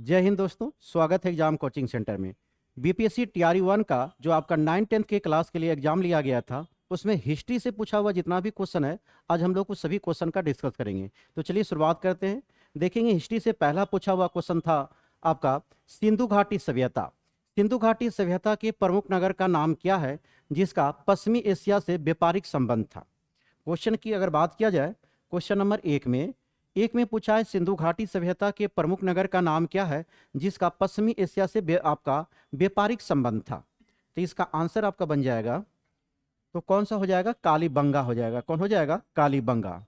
जय हिंद दोस्तों, स्वागत है एग्जाम कोचिंग सेंटर में। बीपीएससी टीआरई 1 का जो आपका 9-10 के क्लास के लिए एग्जाम लिया गया था, उसमें हिस्ट्री से पूछा हुआ जितना भी क्वेश्चन है, आज हम लोग उस सभी क्वेश्चन का डिस्कस करेंगे। तो चलिए शुरुआत करते हैं। देखेंगे हिस्ट्री से पहला पूछा हुआ क्वेश्चन था आपका सिंधु घाटी सभ्यता। सिंधु घाटी सभ्यता के प्रमुख नगर का नाम क्या है जिसका पश्चिमी एशिया से व्यापारिक संबंध था। क्वेश्चन की अगर बात किया जाए, क्वेश्चन नंबर एक में पूछा है सिंधु घाटी सभ्यता के प्रमुख नगर का नाम क्या है जिसका पश्चिमी एशिया से आपका व्यापारिक संबंध था। तो इसका आंसर आपका बन जाएगा, तो कौन सा हो जाएगा? कालीबंगा हो जाएगा। कौन हो जाएगा? कालीबंगा।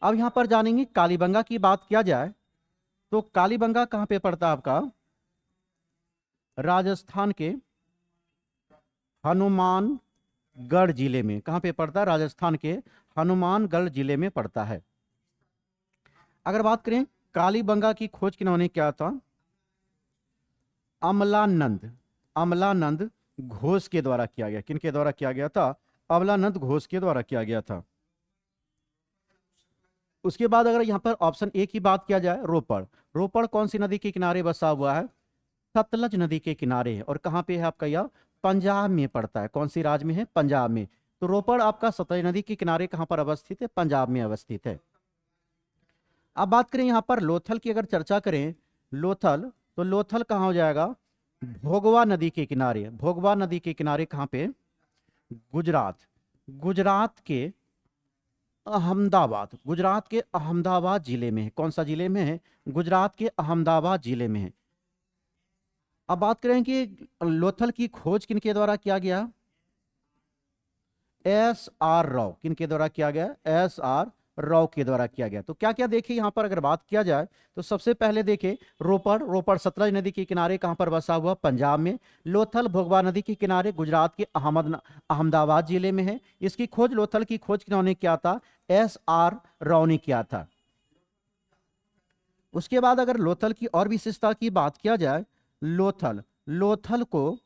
अब यहां पर जानेंगे कालीबंगा की बात किया जाए तो कालीबंगा कहां पे पड़ता है आपका? राजस्थान के हनुमानगढ़ जिले में। कहां पे पड़ता है? राजस्थान के हनुमानगढ़ जिले में पड़ता है। अगर बात करें कालीबंगा की खोज किन्होंने किया था? अमलानंद घोष के द्वारा किया गया। किनके द्वारा किया गया था? अमलानंद घोष के द्वारा किया गया था। उसके बाद अगर यहां पर ऑप्शन ए की बात किया जाए, रोपड़ कौन सी नदी के किनारे बसा हुआ है? सतलज नदी के किनारे है। और कहां पे है आपका? यह पंजाब में पड़ता है। कौन सी राज्य में है? पंजाब में। तो रोपड़ आपका सतलज नदी के किनारे कहां पर अवस्थित है? पंजाब में अवस्थित है। अब बात करें यहां पर लोथल की, अगर चर्चा करें तो लोथल कहां हो जाएगा? भोगवा नदी के किनारे। भोगवा नदी के किनारे कहां पे? गुजरात के अहमदाबाद जिले में है। कौन सा जिले में है? गुजरात के अहमदाबाद जिले में है। अब बात करें कि लोथल की खोज किनके द्वारा किया गया? एस.आर. राव। किनके द्वारा किया गया? एस.आर. राव के द्वारा किया गया। तो क्या क्या देखे यहां पर अगर बात किया जाए तो सबसे पहले देखे रोपड़ सतलज नदी के किनारे कहां पर बसा हुआ? पंजाब में। लोथल भोगवा नदी के किनारे गुजरात के अहमदाबाद जिले में है। इसकी खोज, लोथल की खोज किन्होंने किया था? एस.आर. राव ने किया था। उसके बाद अगर लोथल की और विशेषता की बात किया जाए, लोथल को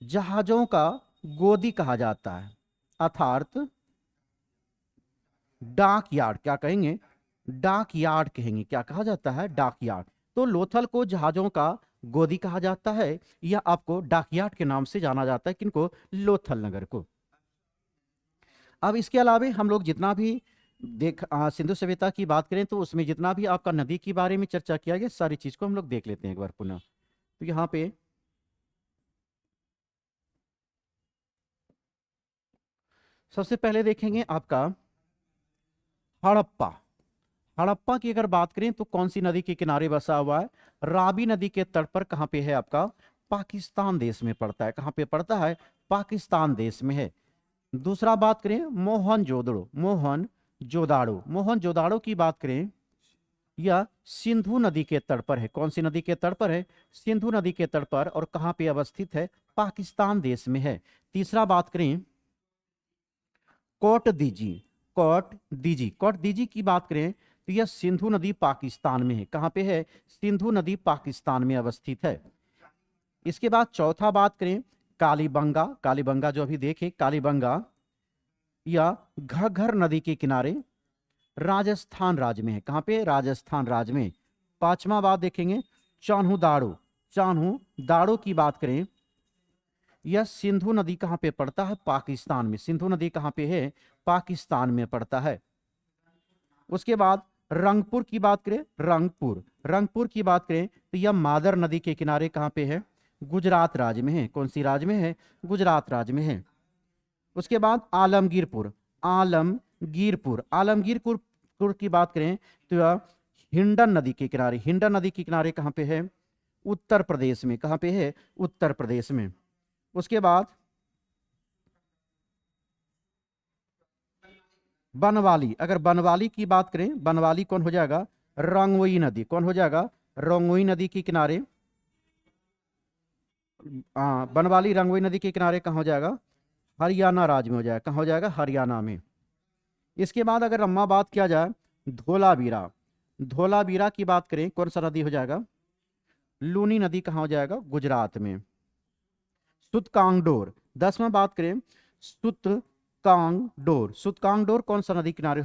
जहाजों का गोदी कहा जाता है, अर्थात डाक यार्ड। क्या कहेंगे? डाक यार्ड कहेंगे। क्या कहा जाता है? डाक यार्ड। तो लोथल को जहाजों का गोदी कहा जाता है, या आपको डाक यार्ड के नाम से जाना जाता है। किनको? लोथल नगर को। अब इसके अलावा हम लोग जितना भी सिंधु सभ्यता की बात करें तो उसमें जितना भी आपका नदी के बारे में चर्चा किया गया, सारी चीज को हम लोग देख लेते हैं एक बार पुनः। तो यहाँ पे सबसे पहले देखेंगे आपका हड़प्पा की अगर बात करें तो कौन सी नदी के किनारे बसा हुआ है? रावी नदी के तट पर। कहां पे है आपका? पाकिस्तान देश में पड़ता है। कहां पे पड़ता है? पाकिस्तान देश में है। दूसरा बात करें मोहनजोदाड़ो की बात करें, यह सिंधु नदी के तट पर है। कौन सी नदी के तट पर है? सिंधु नदी के तट पर। और कहां पे अवस्थित है? पाकिस्तान देश में है। तीसरा बात करें कोट दीजी की बात करें तो यह सिंधु नदी पाकिस्तान में है। कहां पे है? सिंधु नदी पाकिस्तान में अवस्थित है। इसके बाद चौथा बात करें कालीबंगा जो अभी देखे, कालीबंगा या घग्गर नदी के किनारे राजस्थान राज्य में है। कहां पे? राजस्थान राज्य में। पांचवा बात देखेंगे चान्हू दाड़ो की बात करें, यह सिंधु नदी कहां पे पड़ता है? पाकिस्तान में। सिंधु नदी कहां पे है? पाकिस्तान में पड़ता है। उसके बाद रंगपुर की बात करें, रंगपुर की बात करें तो यह मादर नदी के किनारे कहां पे है? गुजरात राज्य में है। कौन सी राज्य में है? गुजरात राज्य में है। उसके बाद आलमगीरपुर की बात करें तो यह हिंडन नदी के किनारे कहां पे है? उत्तर प्रदेश में। कहां पे है? उत्तर प्रदेश में। उसके बाद बनवाली की बात करें, बनवाली कौन हो जाएगा? रंगोई नदी। कौन हो जाएगा? रंगोई नदी के किनारे। बनवाली रंगोई नदी के किनारे कहां हो जाएगा? हरियाणा राज्य में हो जाएगा। कहां हो जाएगा? हरियाणा में। इसके बाद अगर अम्मा बात किया जाए धोलावीरा की बात करें, कौन सा नदी हो जाएगा? लूनी नदी। कहां हो जाएगा? गुजरात में। सुतकांगडोर। 10वां बात करें सुतकांगडोर कौन सा नदी किनारे?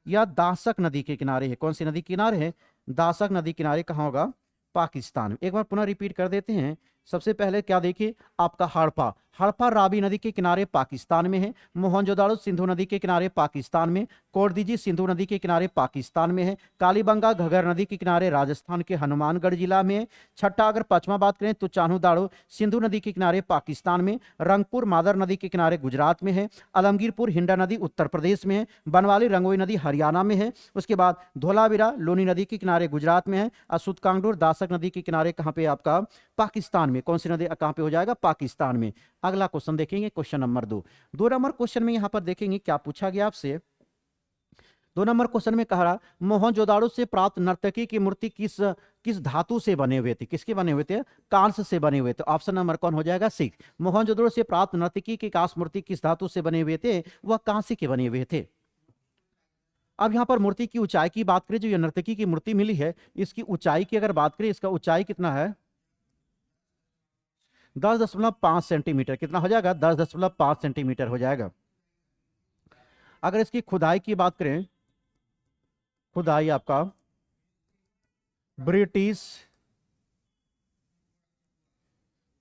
या दासक नदी के किनारे है। कौन सी नदी किनारे है? दासक नदी किनारे कहाँ होगा? पाकिस्तान में। एक बार पुनः रिपीट कर देते हैं। सबसे पहले क्या देखिए, आपका हड़प्पा, हड़प्पा रावी नदी के किनारे पाकिस्तान में है। मोहनजोदाड़ो सिंधु नदी के किनारे पाकिस्तान में। कोरदीजी सिंधु नदी के किनारे पाकिस्तान में है। कालीबंगा घग्गर नदी के किनारे राजस्थान के हनुमानगढ़ जिला में है। छठा अगर पांचवा बात करें तो चान्होदाड़ो सिंधु नदी के किनारे पाकिस्तान में। रंगपुर मादर नदी के किनारे गुजरात में है। आलमगीरपुर हिंडा नदी उत्तर प्रदेश में है। बनवाली रंगोई नदी हरियाणा में है। उसके बाद धोलावीरा लोनी नदी के किनारे गुजरात में है। और सुतकांगडूर दासक नदी के किनारे कहाँ पे? आपका पाकिस्तान में। कौन सी नदी कहाँ पे हो जाएगा? पाकिस्तान में। अगला क्वेश्चन देखेंगे, क्वेश्चन नंबर 2। 2 नंबर क्वेश्चन में यहां पर देखेंगे क्या पूछा गया आपसे। 2 नंबर क्वेश्चन में कहा मोहनजोदाड़ो से प्राप्त नर्तकी की मूर्ति किस किस धातु से बने हुए थे? किसके बने हुए थे? कांस्य से बने हुए थे। ऑप्शन नंबर कौन हो जाएगा? 6। मोहनजोदाड़ो से प्राप्त नर्तकी की कांस्य मूर्ति किस धातु से बने हुए थे? वह कांस्य के बने हुए थे। अब यहां पर मूर्ति की ऊंचाई की बात करें, जो ये नर्तकी की मूर्ति मिली है, इसकी ऊंचाई की अगर बात करें, इसका ऊंचाई कितना है? 10.5 सेंटीमीटर। कितना हो जाएगा? 10.5 सेंटीमीटर हो जाएगा। अगर इसकी खुदाई की बात करें, खुदाई आपका ब्रिटिश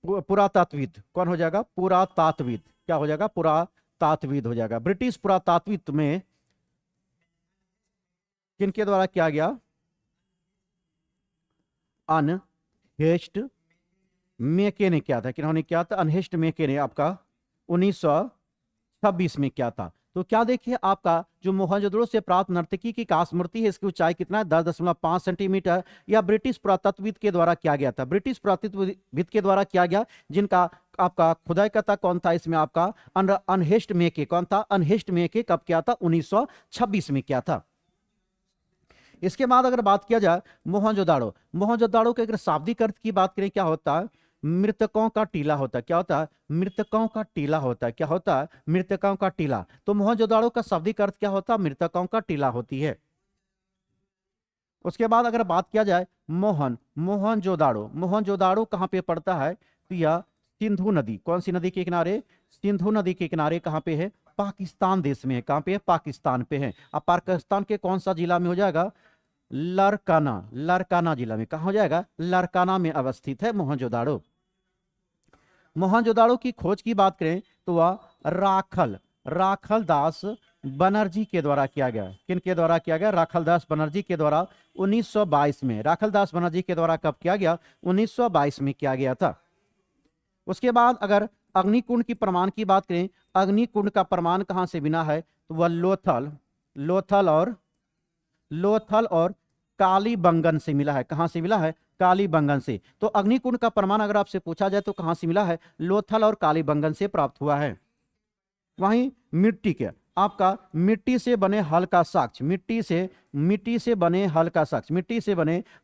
पुरातात्विद, कौन हो जाएगा? पुरातात्विद। क्या हो जाएगा? पुरातात्विद हो जाएगा। ब्रिटिश पुरातात्विद में किनके द्वारा किया गया? अनहेस्ट मेके ने किया था। किन्होंने किया था? अनहेस्ट मेके ने आपका 1926 में किया था। तो क्या देखिए, आपका जो मोहनजोदड़ो से प्राप्त नर्तकी की कांस्य मूर्ति है, इसकी ऊंचाई कितना है? 10.5 सेंटीमीटर। या ब्रिटिश पुरातत्वविद के द्वारा किया गया था। ब्रिटिश पुरातत्वविद के द्वारा किया गया, जिनका आपका खुदाई करता कौन था इसमें? आपका अनहेस्ट मेके। कौन था? अनहेस्ट मेके। कब किया था? 1926 में किया था। इसके बाद अगर बात किया जाए मोहनजोदाड़ो, मोहनजोदाड़ो के अगर शाब्दिक अर्थ की बात करें, क्या होता है? मृतकों का टीला होता है। क्या होता है? मृतकों का टीला होता है। क्या होता है? मृतकों का टीला। तो मोहनजोदाड़ो का शाब्दिक अर्थ क्या होता है? मृतकों का टीला होती है। उसके बाद अगर बात किया जाए मोहनजोदाड़ो, मोहनजोदाड़ो कहाँ पे पड़ता है? तो यह सिंधु नदी, कौन सी नदी के किनारे? सिंधु नदी के किनारे। कहाँ पे है? पाकिस्तान देश में है। कहाँ पे है? पाकिस्तान पे है। अब पाकिस्तान के कौन सा जिला में हो जाएगा? लरकाना, लरकाना जिला में। कहाँ हो जाएगा? लरकाना में अवस्थित है मोहनजोदाड़ो। मोहनजोदाड़ो की खोज की बात करें तो वह राखल दास बनर्जी के द्वारा किया गया। किन के द्वारा किया गया? राखल दास बनर्जी के द्वारा 1922 में। राखल दास बनर्जी के द्वारा कब किया गया? 1922 में किया गया था। उसके बाद अगर अग्निकुंड की प्रमाण की बात करें, अग्निकुंड का प्रमाण कहां से मिला है? तो वह लोथल और कालीबंगन से मिला है। कहां से मिला है? कालीबंगन से। तो अग्निकुंड का प्रमाण अगर आपसे पूछा जाए तो कहां से मिला है? लोथल और कालीबंगन से प्राप्त हुआ है। वहीं मिट्टी के आपका मिट्टी से बने हल्का साक्ष्य, मिट्टी से बने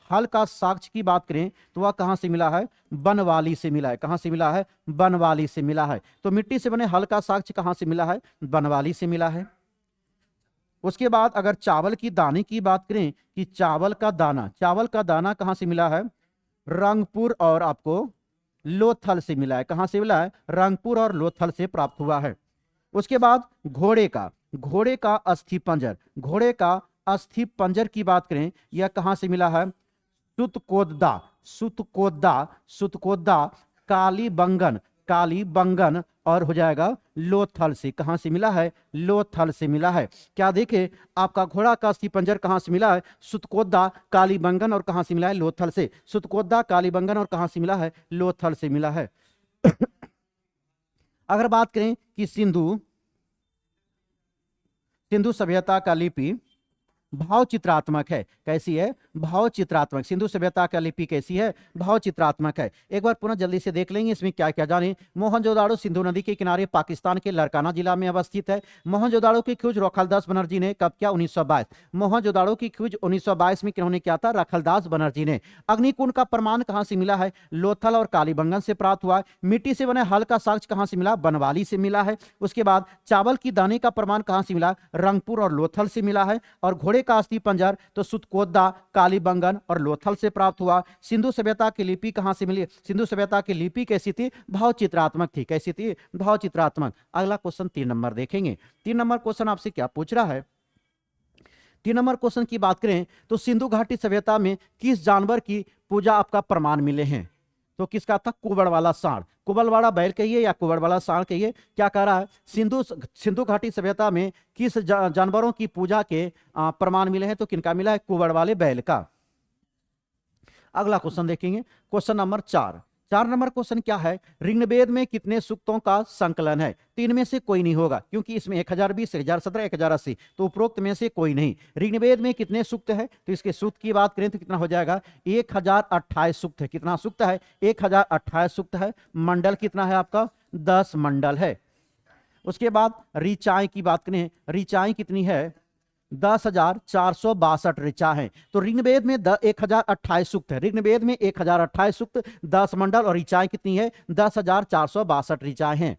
हल्का साक्ष्य की बात करें तो वह कहां से मिला है? बनवाली से मिला है। कहां से मिला है? बनवाली से मिला है। तो मिट्टी से बने हल्का साक्ष्य कहां से मिला है? बनवाली से मिला है। उसके बाद अगर चावल की दाने की बात करें कि चावल का दाना कहां से मिला है? रंगपुर और आपको लोथल से मिला है। कहां से मिला है? रंगपुर और लोथल से प्राप्त हुआ है। उसके बाद घोड़े का अस्थि पंजर की बात करें, यह कहां से मिला है? सुतकोदा कालीबंगन और हो जाएगा लोथल से। कहां से मिला है? लोथल से मिला है। क्या देखे, आपका घोड़ा का अस्थि पंजर कहां से मिला है? सुतकोदा कालीबंगन और कहां से मिला है? लोथल से। सुतकोदा कालीबंगन और कहां से मिला है? लोथल से मिला है। अगर बात करें कि सिंधु सभ्यता का लिपि भाव चित्रात्मक है, कैसी है? भाव चित्रात्मक। सिंधु सभ्यता का लिपि कैसी है? भाव चित्रात्मक है। एक बार पुनः जल्दी से देख लेंगे इसमें क्या क्या जाने। मोहनजोदाड़ो सिंधु नदी के किनारे पाकिस्तान के लरकाना जिला में अवस्थित है। मोहनजोदाड़ो की खोज राखलदास बनर्जी ने कब किया? 1922। मोहनजोदाड़ो की खोज 1922 में किन्होंने किया था? राखलदास बनर्जी ने। अग्निकुंड का प्रमाण कहां से मिला है? लोथल और कालीबंगन से प्राप्त हुआ है। मिट्टी से बने हल्का साक्ष्य कहां से मिला? बनवाली से मिला है। उसके बाद चावल की दाने का प्रमाण कहां से मिला? रंगपुर और लोथल से मिला है। और घोड़े का अस्थि पंजर तो सुतकोदा कालीबंगन और लोथल से प्राप्त हुआ। सिंधु सभ्यता की लिपि कहां से मिली? सिंधु सभ्यता की लिपि कैसी थी? भाव चित्रात्मक थी। कैसी थी? भाव चित्रात्मक। अगला क्वेश्चन 3 नंबर देखेंगे। 3 नंबर क्वेश्चन आपसे क्या पूछ रहा है? 3 नंबर क्वेश्चन की बात करें तो सिंधु घाटी सभ्यता में किस जानवर की पूजा आपका प्रमाण मिले हैं? तो किसका था? कुबड़ वाला सांड। कुबड़ वाला बैल कहिए या कुबड़ वाला सांड कहिए, क्या कह रहा है? सिंधु घाटी सभ्यता में किस जानवरों की पूजा के प्रमाण मिले हैं? तो किनका मिला है? कुबड़ वाले बैल का। अगला क्वेश्चन देखेंगे, क्वेश्चन नंबर 4 नंबर क्वेश्चन क्या है? ऋग्वेद में कितने सूक्तों का संकलन है? तो इनमें से कोई नहीं होगा, क्योंकि इसमें 1020, 1017, 1080, तो उपरोक्त में से कोई नहीं। ऋग्वेद में कितने सूक्त है? तो इसके सूक्त की बात करें तो कितना हो जाएगा? 1028 सूक्त है। कितना सूक्त है? 1028 सूक्त है। मंडल कितना है आपका? 10 मंडल है। उसके बाद ऋचाएं की बात करें, ऋचाएं कितनी है? 10,462 ऋचा है। तो ऋग्वेद में 1028 सूक्त है। ऋग्वेद में 1028 सूक्त, 10 मंडल, और ऋचाएं कितनी है? 10,462 ऋचाएं हैं।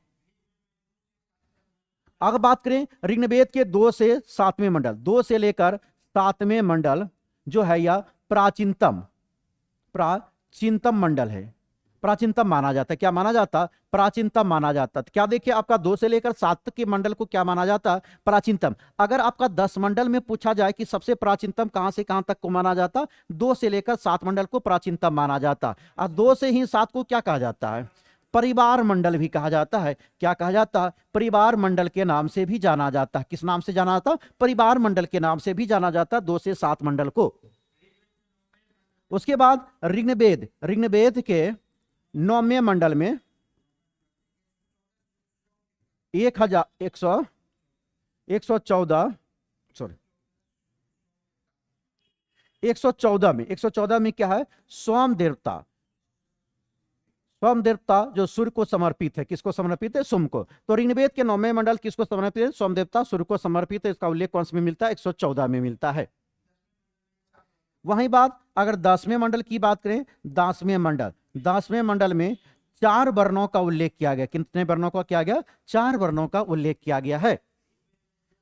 अगर बात करें ऋग्वेद के 2 से 7वें मंडल, 2 से लेकर 7वें मंडल जो है यह प्राचीनतम मंडल है। प्राचीनतम माना जाता है। क्या माना जाता? प्राचीनतम माना जाता है। क्या देखिए, आपका 2 से लेकर 7 के मंडल को क्या माना जाता? प्राचीनतम। अगर आपका 10 मंडल में पूछा जाए कि सबसे प्राचीनतम कहां से कहां तक को माना जाता, 2 से लेकर 7 मंडल को प्राचीनतम माना जाता। और 2 से ही 7 को क्या कहा जाता है? परिवार मंडल भी कहा जाता है। क्या कहा जाता? परिवार मंडल के नाम से भी जाना जाता है। किस नाम से जाना जाता? परिवार मंडल के नाम से भी जाना जाता 2 से 7 मंडल को। उसके बाद ऋग्वेद के 9वें मंडल में 114 में क्या है? सोम देवता जो सूर्य को समर्पित है। किसको समर्पित है? सोम को। तो ऋग्वेद के 9वें मंडल किसको समर्पित है? सोम देवता, सूर्य को समर्पित है। इसका उल्लेख कौन से में मिलता है? 114 में मिलता है। वहीं बात अगर 10वें मंडल की बात करें, 10वें मंडल में 4 वर्णों का उल्लेख किया गया। कितने वर्णों का किया गया? 4 वर्णों का उल्लेख किया गया है।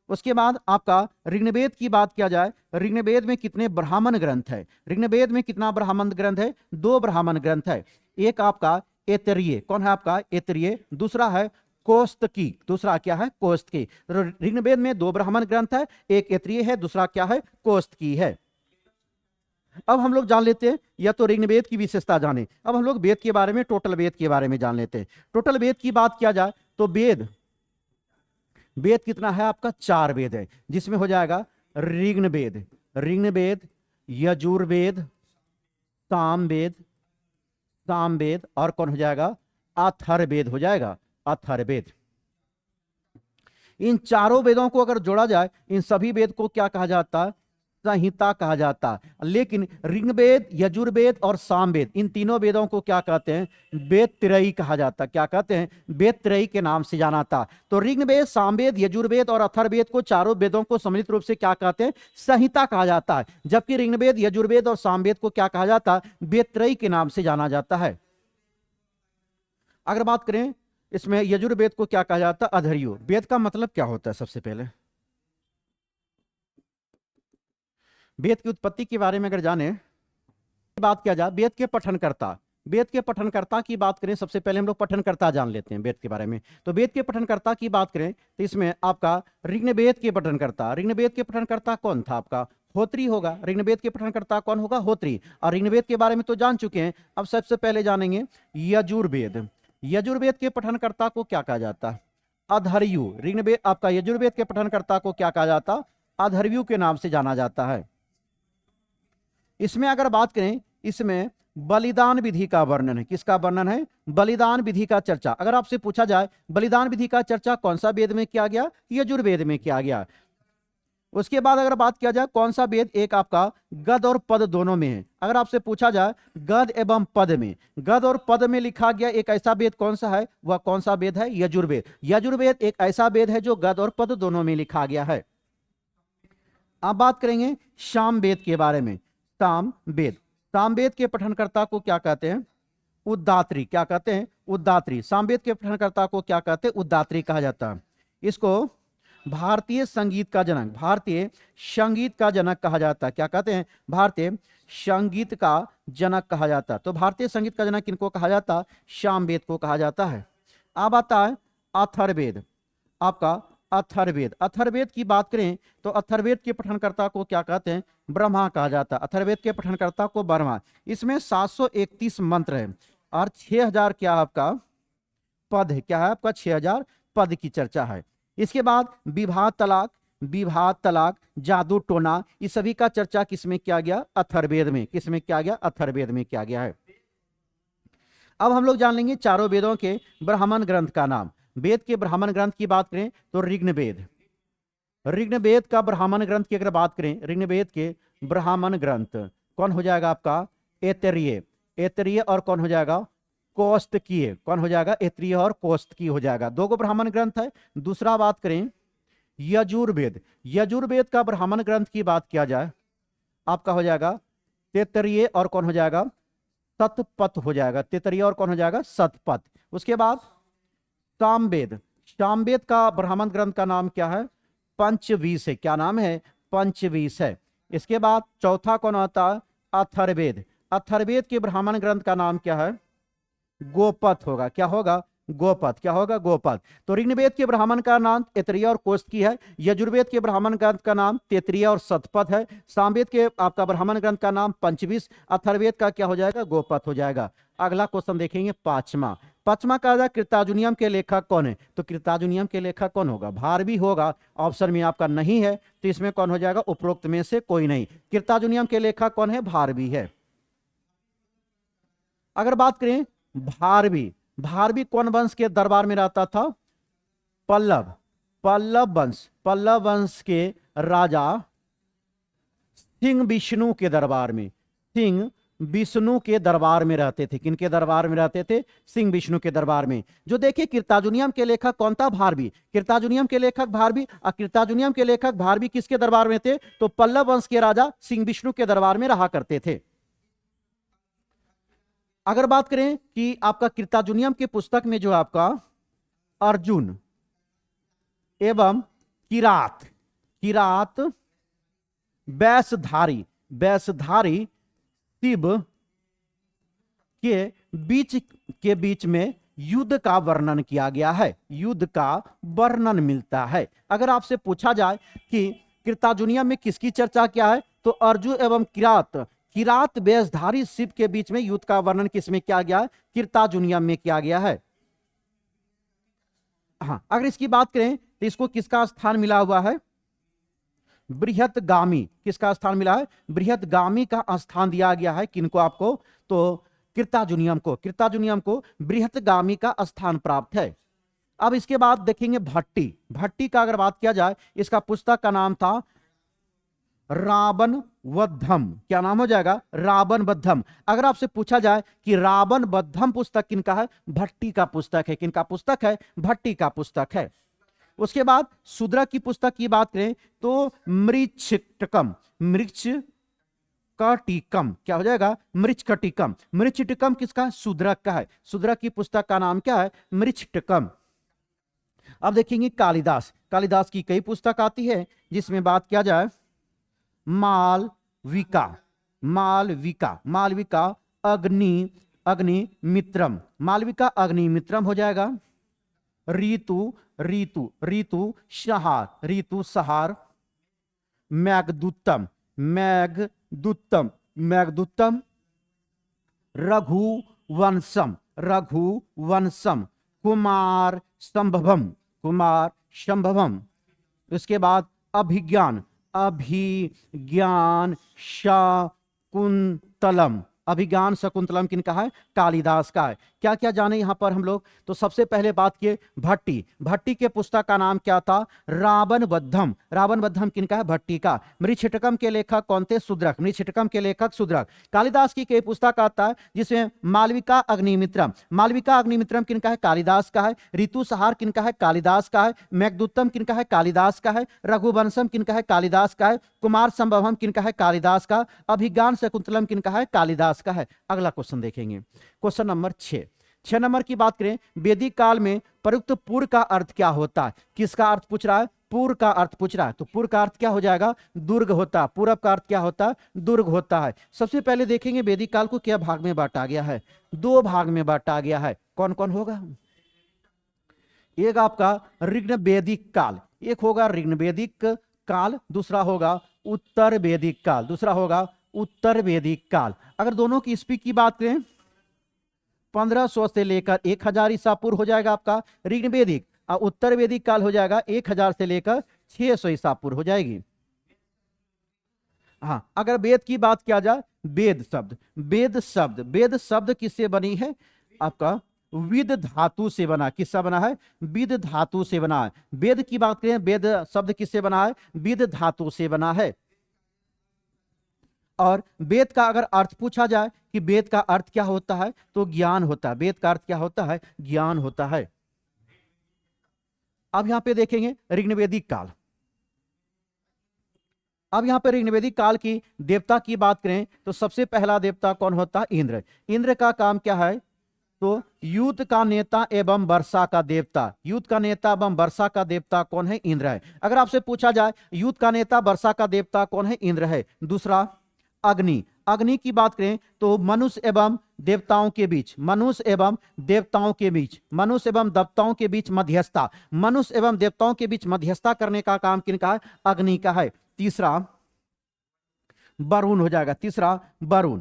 उसके बाद आपका ऋग्वेद की बात किया जाए, ऋग्वेद में कितने ब्राह्मण ग्रंथ है? ऋग्वेद में कितना ब्राह्मण ग्रंथ है? 2 ब्राह्मण ग्रंथ है। एक आपका ऐतरेय, कौन है आपका? ऐतरेय। दूसरा है कौस्तकी। दूसरा क्या है? कौस्तकी। ऋग्वेद में 2 ब्राह्मण ग्रंथ है, एक ऐतरेय है, दूसरा क्या है? कौस्तकी है। अब हम लोग जान लेते हैं, या तो ऋग्वेद की विशेषता जाने, अब हम लोग वेद के बारे में, टोटल वेद के बारे में जान लेते हैं। टोटल वेद की बात किया जाए तो वेद कितना है आपका? 4 वेद है, जिसमें हो जाएगा ऋग्वेद, यजुर्वेद, सामवेद और कौन हो जाएगा? अथर्ववेद हो जाएगा। अथर्ववेद। इन चारों वेदों को अगर जोड़ा जाए, इन सभी वेद को क्या कहा जाता है? संहिता कहा जाता। लेकिन ऋग्वेद, यजुर्वेद और सामवेद, इन तीनों वेदों को क्या कहते हैं? वेद त्रयी कहा जाता। क्या कहते हैं? वेद त्रयी के नाम से जाना था। तो ऋग्वेद, सामवेद, यजुर्वेद और अथर्ववेद को, चारों वेदों को सम्मिलित रूप से क्या कहते हैं? संहिता कहा जाता है। जबकि ऋग्वेद, यजुर्वेद और सामवेद को क्या कहा जाता? वेद त्रयी के नाम से जाना जाता है। अगर बात करें इसमें यजुर्वेद को क्या कहा जाता? अधर्यो। वेद का मतलब क्या होता है? सबसे पहले वेद की उत्पत्ति के बारे में अगर जाने बात किया जाए, वेद के पठनकर्ता की बात करें, सबसे पहले हम लोग पठनकर्ता जान लेते हैं वेद के बारे में। तो वेद के पठनकर्ता की बात करें तो इसमें आपका ऋग्वेद के पठनकर्ता कौन था? आपका होत्री होगा। ऋग्वेद के पठनकर्ता कौन होगा? होत्री। और ऋग्वेद के बारे में तो जान चुके हैं, अब सबसे पहले जानेंगे यजुर्वेद के पठनकर्ता को क्या कहा जाता? अधर्यु। ऋग्वेद आपका यजुर्वेद के पठनकर्ता को क्या कहा जाता? अधर्यु के नाम से जाना जाता है। इसमें अगर बात करें, इसमें बलिदान विधि का वर्णन है। किसका वर्णन है? बलिदान विधि का चर्चा। अगर आपसे पूछा जाए बलिदान विधि का चर्चा कौन सा वेद में किया गया? यजुर्वेद में किया गया। उसके बाद अगर बात किया जाए कौन सा वेद, एक आपका गद और पद दोनों में है। अगर आपसे पूछा जाए गद एवं पद में, गद और पद में लिखा गया एक ऐसा वेद कौन सा है? वह कौन सा वेद है? यजुर्वेद। यजुर्वेद एक ऐसा वेद है जो गद और पद दोनों में लिखा गया है। अब बात करेंगे सामवेद के बारे में। सामवेद के पठनकर्ता को क्या कहते हैं? उद्दात्री। क्या कहते हैं? उद्दात्री। सामवेद के पठनकर्ता को क्या कहते हैं? उद्दात्री कहा जाता है। इसको भारतीय संगीत का जनक कहा जाता है। क्या कहते हैं? भारतीय संगीत का जनक कहा जाता है। तो भारतीय संगीत का जनक किनको कहा जाता? सामवेद को कहा जाता है। अब आता है अथर्ववेद। आपका अथर्ववेद। अथर्ववेद की बात करें तो अथर्ववेद के पठनकर्ता को क्या कहते हैं? ब्रह्मा कहा जाता है। अथर्ववेद के पठनकर्ता को ब्रह्मा। इसमें 731 मंत्र है और 6000 क्या है आपका पद है। क्या है आपका? 6000 पद की चर्चा है। इसके बाद विवाह तलाक, जादू टोना, इस सभी का चर्चा किसमें किया गया? अथर्ववेद में। किसमें किया गया? अथर्ववेद में किया गया है। अब हम लोग जान लेंगे चारों वेदों के ब्राह्मण ग्रंथ का नाम। वेद के ब्राह्मण ग्रंथ की बात करें तो ऋग्वेद। ऋग्वेद का ब्राह्मण ग्रंथ की अगर बात करें, ऋग्वेद के ब्राह्मण ग्रंथ कौन हो जाएगा आपका? ऐतरेय और कौन हो जाएगा? कौस्तकीय। कौन हो जाएगा? ऐतरेय और कौस्तकीय हो जाएगा। दो गो ब्राह्मण ग्रंथ है। दूसरा बात करें यजुर्वेद। यजुर्वेद का ब्राह्मण ग्रंथ की बात किया जाए, आपका हो जाएगा तैत्तरीय और कौन हो जाएगा? सतपथ हो जाएगा। तैत्तरीय और कौन हो जाएगा? सतपथ। उसके बाद सामवेद। सामवेद का ब्राह्मण ग्रंथ का नाम क्या है? पंचवीस है। क्या नाम है? पंचवीस है। इसके बाद चौथा कौन आता है? अथर्ववेद। अथर्ववेद के ब्राह्मण ग्रंथ का नाम क्या है? गोपथ होगा। क्या होगा? गोपथ। क्या होगा? गोपथ। तो ऋग्वेद के ब्राह्मण का नाम ऐतरेय और कौस्तकी है। यजुर्वेद के ब्राह्मण ग्रंथ का नाम तैत्तरीय और सतपथ है। सामवेद के आपका ब्राह्मण ग्रंथ का नाम पंचवीस। अथर्ववेद का क्या हो जाएगा? गोपथ हो जाएगा। अगला क्वेश्चन देखेंगे पांचवा। पांचवा कहा जाए कृताजुनियम के लेखक कौन है? तो कृताजुनियम के लेखक कौन होगा? भारवी होगा। ऑप्शन में आपका नहीं है तो इसमें कौन हो जाएगा? उपरोक्त में से कोई नहीं। कृताजुनियम के लेखक कौन है? भारवी है। अगर बात करें भारवी, भारवी कौन वंश के दरबार में रहता था? पल्लव। पल्लव वंश के राजा सिंह विष्णु के दरबार में, सिंह विष्णु के दरबार में रहते थे। किनके दरबार में रहते थे? सिंह विष्णु के दरबार में। जो देखिए कृताजुनियम के लेखक कौन था? भारवी। कृताजुनियम के लेखक भारवी। और कृताजुनियम के लेखक भारवी किसके दरबार में थे? तो पल्लव वंश के राजा सिंह विष्णु के दरबार में रहा करते थे। अगर बात करें कि आपका कृताजुनियम की पुस्तक में जो आपका अर्जुन एवं किरात वैशधारी शिव के बीच में युद्ध का वर्णन किया गया है। युद्ध का वर्णन मिलता है। अगर आपसे पूछा जाए कि कृताजुनियम में किसकी चर्चा क्या है, तो अर्जुन एवं किरात वेशधारी शिव के बीच में युद्ध का वर्णन किसमें किया गया? कृताजुनियम में किया गया है। हाँ, अगर इसकी बात करें तो इसको किसका स्थान मिला हुआ है? बृहत्गामी। किसका स्थान मिला है? बृहत्गामी का स्थान दिया गया है। किनको? आपको। तो कृताजुनियम को बृहत्गामी का स्थान प्राप्त है। अब इसके बाद देखेंगे भट्टी का अगर बात किया जाए, इसका पुस्तक का नाम था रावण वधम। क्या नाम हो जाएगा? रावण वधम। अगर आपसे पूछा जाए कि रावण वधम पुस्तक किनका है? भट्टी का पुस्तक है। किनका पुस्तक है? भट्टी का पुस्तक है। उसके बाद शूद्रक की पुस्तक की बात करें तो मृच्छकटिकम। क्या हो जाएगा? मृच्छकटिकम किसका? शूद्रक का है। शूद्रक की पुस्तक का नाम क्या है? मृच्छकटिकम। अब देखेंगे कालिदास की कई पुस्तक आती है, जिसमें बात किया जाए मालविका अग्निमित्रम। मालविका अग्निमित्रम हो जाएगा। ऋतु सहार मेघदूतम रघुवंशम कुमार संभवम। उसके बाद अभिज्ञान शकुंतलम किनका है? कालिदास का है। क्या क्या जाने यहां पर हम लोग? तो सबसे पहले बात किए भट्टी के पुस्तक का नाम क्या था? रावण वधम किनका है? भट्टी का। मृच्छकटिकम के लेखक कौन थे? शूद्रक। कालिदास की कई पुस्तक आता है, जिसमें मालविका अग्निमित्रम किनका है? कालिदास का है। ऋतु सहार किनका है? कालिदास का है। मेघदूतम किनका है? कालिदास का है। रघुवंशम किनका है? कालिदास का है। कुमार संभवम किनका है? कालिदास का। अभिज्ञान शकुंतलम किनका है? कालिदास का है। अगला क्वेश्चन देखेंगे, क्वेश्चन नंबर 6 नंबर की बात करें, वैदिक काल में प्रयुक्त पुर का अर्थ क्या होता है? किसका अर्थ पूछ रहा है? पुर का अर्थ पूछ रहा है। तो पुर का अर्थ क्या हो जाएगा? दुर्ग होता है। पूरब का अर्थ क्या होता है? दुर्ग होता है। सबसे पहले देखेंगे वैदिक काल को क्या भाग में बांटा गया है? 2 भाग में बांटा गया है। कौन कौन होगा? एक आपका ऋग्वेदिक काल, एक होगा ऋग्वेदिक काल, दूसरा होगा उत्तर वैदिक काल, दूसरा होगा उत्तर वैदिक काल। अगर दोनों की ईस्वी की बात करें 1500 से लेकर 1000 ईसा पूर्व हो जाएगा आपका ऋग्वेदिक, और उत्तर वैदिक काल हो जाएगा 1000 से लेकर 600 ईसा पूर्व हो जाएगी। हाँ, अगर वेद की बात किया जाए, वेद शब्द किससे बनी है? आपका विद धातु से बना। किससे बना है? विद धातु से बना है। वेद की बात करें, वेद शब्द किससे बना है? विद धातु से बना है। और वेद का अगर अर्थ पूछा जाए कि वेद का अर्थ क्या होता है, तो ज्ञान होता है। वेद का अर्थ क्या होता है? ज्ञान होता है। अब यहां पे देखेंगे ऋग्वेदिक काल। अब यहां पर ऋग्वेदिक काल की देवता की बात करें तो सबसे पहला देवता कौन होता है? इंद्र। इंद्र का काम क्या है? तो युद्ध का नेता एवं वर्षा का देवता। युद्ध का नेता एवं वर्षा का देवता कौन है? इंद्र है। अगर आपसे पूछा जाए युद्ध का नेता वर्षा का देवता कौन है? इंद्र है। दूसरा अग्नि। अग्नि की बात करें तो मनुष्य एवं देवताओं के बीच, मनुष्य एवं देवताओं के बीच, मनुष्य एवं देवताओं के बीच मध्यस्थता, मनुष्य एवं देवताओं के बीच मध्यस्थता करने का काम किनका है? अग्नि का है। तीसरा वरुण हो जाएगा। तीसरा वरुण।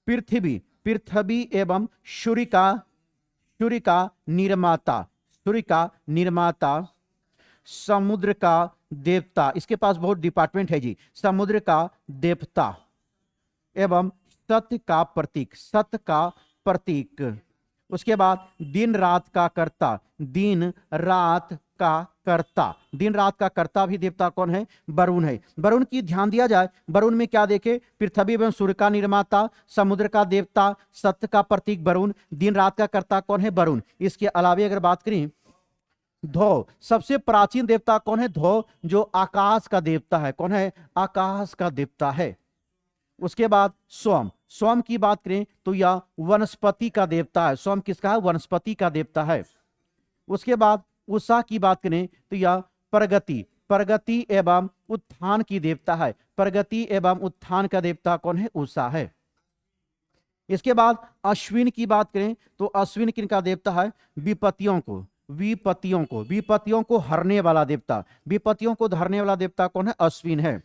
पृथ्वी। पृथ्वी एवं सूर्य का निर्माता, सूर्य का निर्माता। समुद्र का देवता, इसके पास बहुत डिपार्टमेंट है जी। समुद्र का देवता एवं सत्य का प्रतीक, सत्य का प्रतीक। उसके बाद दिन रात का कर्ता, दिन रात का कर्ता। दिन रात का कर्ता भी देवता कौन है? वरुण है। वरुण की ध्यान दिया जाए, वरुण में क्या देखे? पृथ्वी एवं सूर्य का निर्माता, समुद्र का देवता, सत्य का प्रतीक वरुण, दिन रात का कर्ता कौन है? वरुण। इसके अलावा अगर बात करें ध्रुव, सबसे प्राचीन देवता कौन है? ध्रुव, जो आकाश का देवता है। कौन है? आकाश का देवता है। उसके बाद सोम। सोम की बात करें तो यह वनस्पति का देवता है। सोम किसका है? वनस्पति का देवता है। उसके बाद उषा की बात करें तो यह प्रगति एवं उत्थान की देवता है। प्रगति एवं उत्थान का देवता कौन है? उषा है। इसके बाद अश्विन की बात करें तो अश्विन किनका देवता है? विपत्तियों को हरने वाला देवता। विपत्तियों को धरने वाला देवता कौन है? अश्विन है।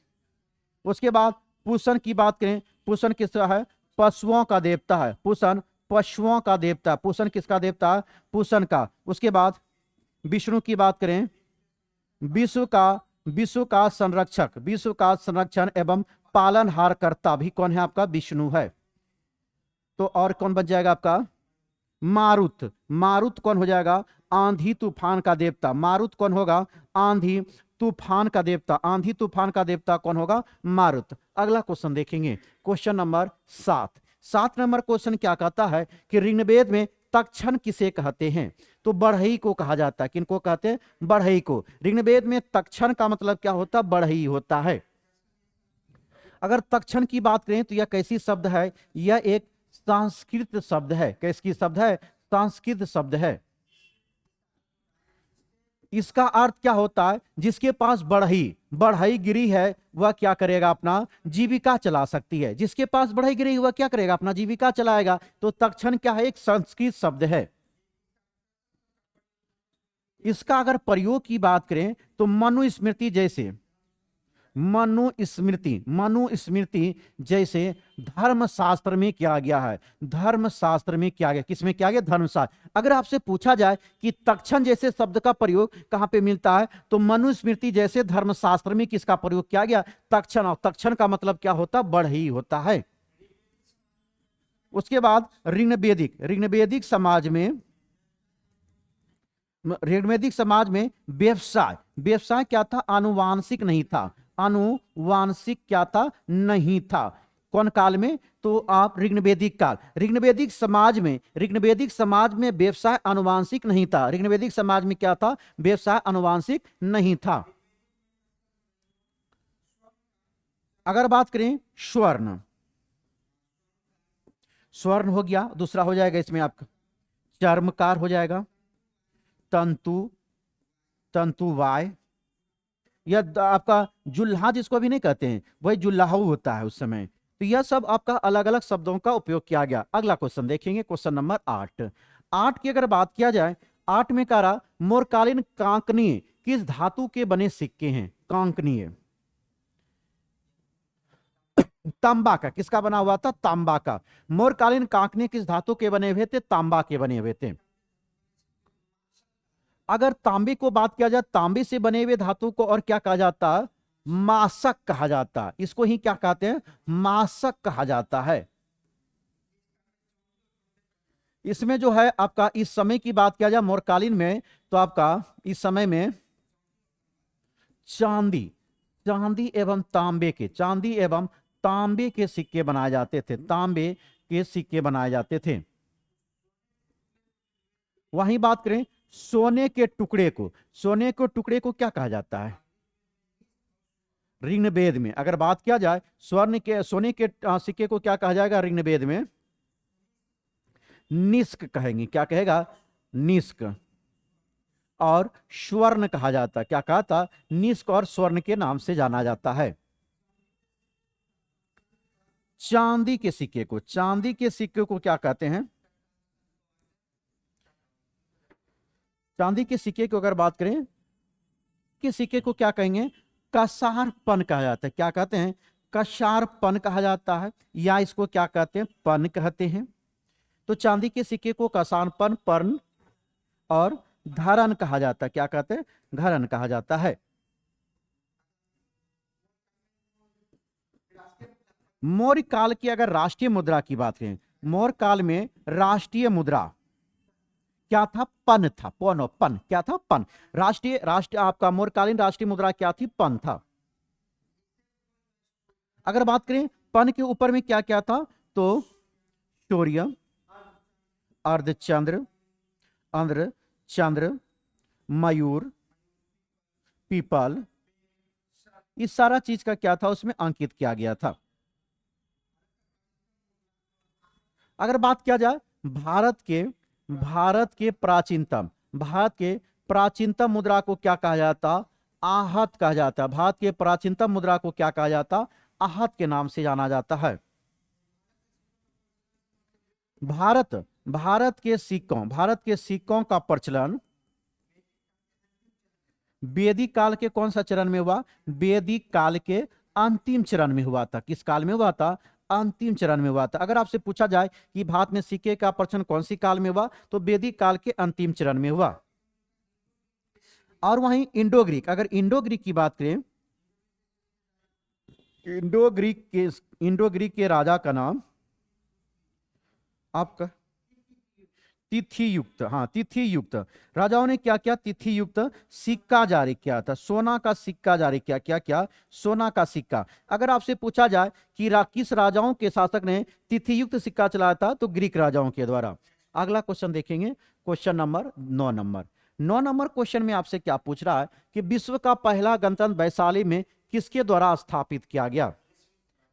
उसके बाद पूषण की बात करें, पूषण किसका है? पशुओं का देवता है। पूषण पशुओं का देवता। पूषण किसका देवता है? पूषण का। उसके बाद विष्णु की बात करें, विश्व का संरक्षक, विश्व का संरक्षण एवं पालनहार करता भी कौन है? आपका विष्णु है। तो और कौन बच जाएगा आपका? मारुत। मारुत कौन हो जाएगा? आंधी तूफान का देवता। मारुत कौन होगा? आंधी तूफान का देवता। आंधी तूफान का देवता कौन होगा? मारुत। अगला क्वेश्चन देखेंगे, क्वेश्चन नंबर 7। 7 नंबर क्वेश्चन क्या कहता है कि ऋग्वेद में तक्षण किसे कहते हैं? तो बढ़ई को कहा जाता है। किनको कहते हैं? बढ़ई को। ऋग्वेद में तक्षण का मतलब क्या होता है? बढ़ई होता है। अगर तक्षण की बात करें तो यह कैसी शब्द है? यह एक संस्कृत शब्द है। कैसी शब्द है? संस्कृत शब्द है। इसका अर्थ क्या होता है? जिसके पास बढ़ई गिरी है वह क्या करेगा? अपना जीविका चला सकती है। जिसके पास बढ़ई गिरी वह क्या करेगा? अपना जीविका चलाएगा। तो तक्षण क्या है? एक संस्कृत शब्द है। इसका अगर प्रयोग की बात करें तो मनुस्मृति जैसे धर्मशास्त्र में किया गया है। धर्मशास्त्र में किया गया। किसमें किया गया? धर्मशास्त्र। अगर आपसे पूछा जाए कि तक्षण जैसे शब्द का प्रयोग कहां पे मिलता है, तो मनुस्मृति जैसे धर्मशास्त्र में किसका प्रयोग किया गया? तक्षण। और तक्षण का मतलब क्या होता? बढ़ई होता है। उसके बाद ऋग्वेदिक समाज में व्यवसाय क्या था? आनुवांशिक नहीं था। आनुवांशिक क्या था? नहीं था। कौन काल में? तो आप ऋग्वेदिक काल। ऋग्वेदिक समाज में व्यवसाय आनुवांशिक नहीं था। ऋग्वेदिक समाज में क्या था? व्यवसाय आनुवांशिक नहीं था। अगर बात करें स्वर्ण हो गया। दूसरा हो जाएगा इसमें आपका चर्मकार हो जाएगा। तंतुवाय, यह आपका जुल्हा जिसको अभी नहीं कहते हैं, वही जुल्लाहू होता है उस समय। तो यह सब आपका अलग अलग शब्दों का उपयोग किया गया। अगला क्वेश्चन देखेंगे, क्वेश्चन नंबर 8। 8 की अगर बात किया जाए, 8 में कह रहा मोरकालीन कांकनीय किस धातु के बने सिक्के हैं? कांकनीय, तांबा का, किसका बना हुआ था? तांबा का। मोरकालीन कांकनीय किस धातु के बने हुए थे? तांबा के बने हुए थे। अगर तांबे को बात किया जाए, तांबे से बने हुए धातु को और क्या कहा जाता है? मासक कहा जाता है। इसको ही क्या कहते हैं? मासक कहा जाता है। इसमें जो है आपका इस समय की बात किया जाए मोरकालीन में, तो आपका इस समय में चांदी, चांदी एवं तांबे के, चांदी एवं तांबे के सिक्के बनाए जाते थे, तांबे के सिक्के बनाए जाते थे। वहीं बात करें सोने के टुकड़े को, सोने के टुकड़े को क्या कहा जाता है? ऋग्वेद में अगर बात किया जाए स्वर्ण के, सोने के सिक्के को क्या कहा जाएगा? ऋग्वेद में निष्क कहेंगे। क्या कहेगा? निष्क। और स्वर्ण कहा जाता, क्या कहा था? निष्क और स्वर्ण के नाम से जाना जाता है। चांदी के सिक्के को, चांदी के सिक्के को क्या कहते हैं? चांदी के सिक्के को अगर बात करें कि सिक्के को क्या कहेंगे? कसारपन कहा जाता है। क्या कहते हैं? कसारपन कहा जाता है, या इसको क्या कहते हैं? पन कहते हैं। तो चांदी के सिक्के को कसारपन, पन और धरन कहा जाता है। क्या कहते हैं? घरन कहा जाता है। मौर्य काल की अगर राष्ट्रीय मुद्रा की बात करें, मौर्य काल में राष्ट्रीय मुद्रा क्या था? पन था। पन, पन क्या था? पन। राष्ट्रीय आपका मौर्यकालीन राष्ट्रीय मुद्रा क्या थी? पन था। अगर बात करें पन के ऊपर में क्या क्या था, तो शौर्य, अर्धचंद्र, अंध्र चंद्र, मयूर, पीपल, इस सारा चीज का क्या था? उसमें अंकित किया गया था। अगर बात किया जाए भारत के प्राचीनतम, भारत के प्राचीनतम मुद्रा को क्या कहा जाता? आहत कहा जाता है। भारत के प्राचीनतम मुद्रा को क्या कहा जाता? आहत के नाम से जाना जाता है। भारत के सिक्कों का प्रचलन वैदिक काल के कौन सा चरण में हुआ? वैदिक काल के अंतिम चरण में हुआ था। किस काल में हुआ था? अंतिम चरण में हुआ था। अगर आपसे पूछा जाए कि भारत में सिक्के का प्रचलन कौन सी काल में हुआ, तो वैदिक काल के अंतिम चरण में हुआ। और वहीं इंडो ग्रीक, अगर इंडो ग्रीक की बात करें, इंडो ग्रीक के राजा का नाम आपका तिथि युक्त, हाँ तिथि युक्त राजाओं ने क्या किया? तिथि युक्त सिक्का जारी किया था। सोना का सिक्का जारी किया। क्या क्या? सोना का सिक्का। अगर आपसे पूछा जाए कि किस राजाओं के शासक ने तिथि युक्त सिक्का चलाया था, तो ग्रीक राजाओं के द्वारा। अगला क्वेश्चन देखेंगे, क्वेश्चन नंबर 9 नंबर क्वेश्चन में आपसे क्या पूछ रहा है कि विश्व का पहला गणतंत्र वैशाली में किसके द्वारा स्थापित किया गया?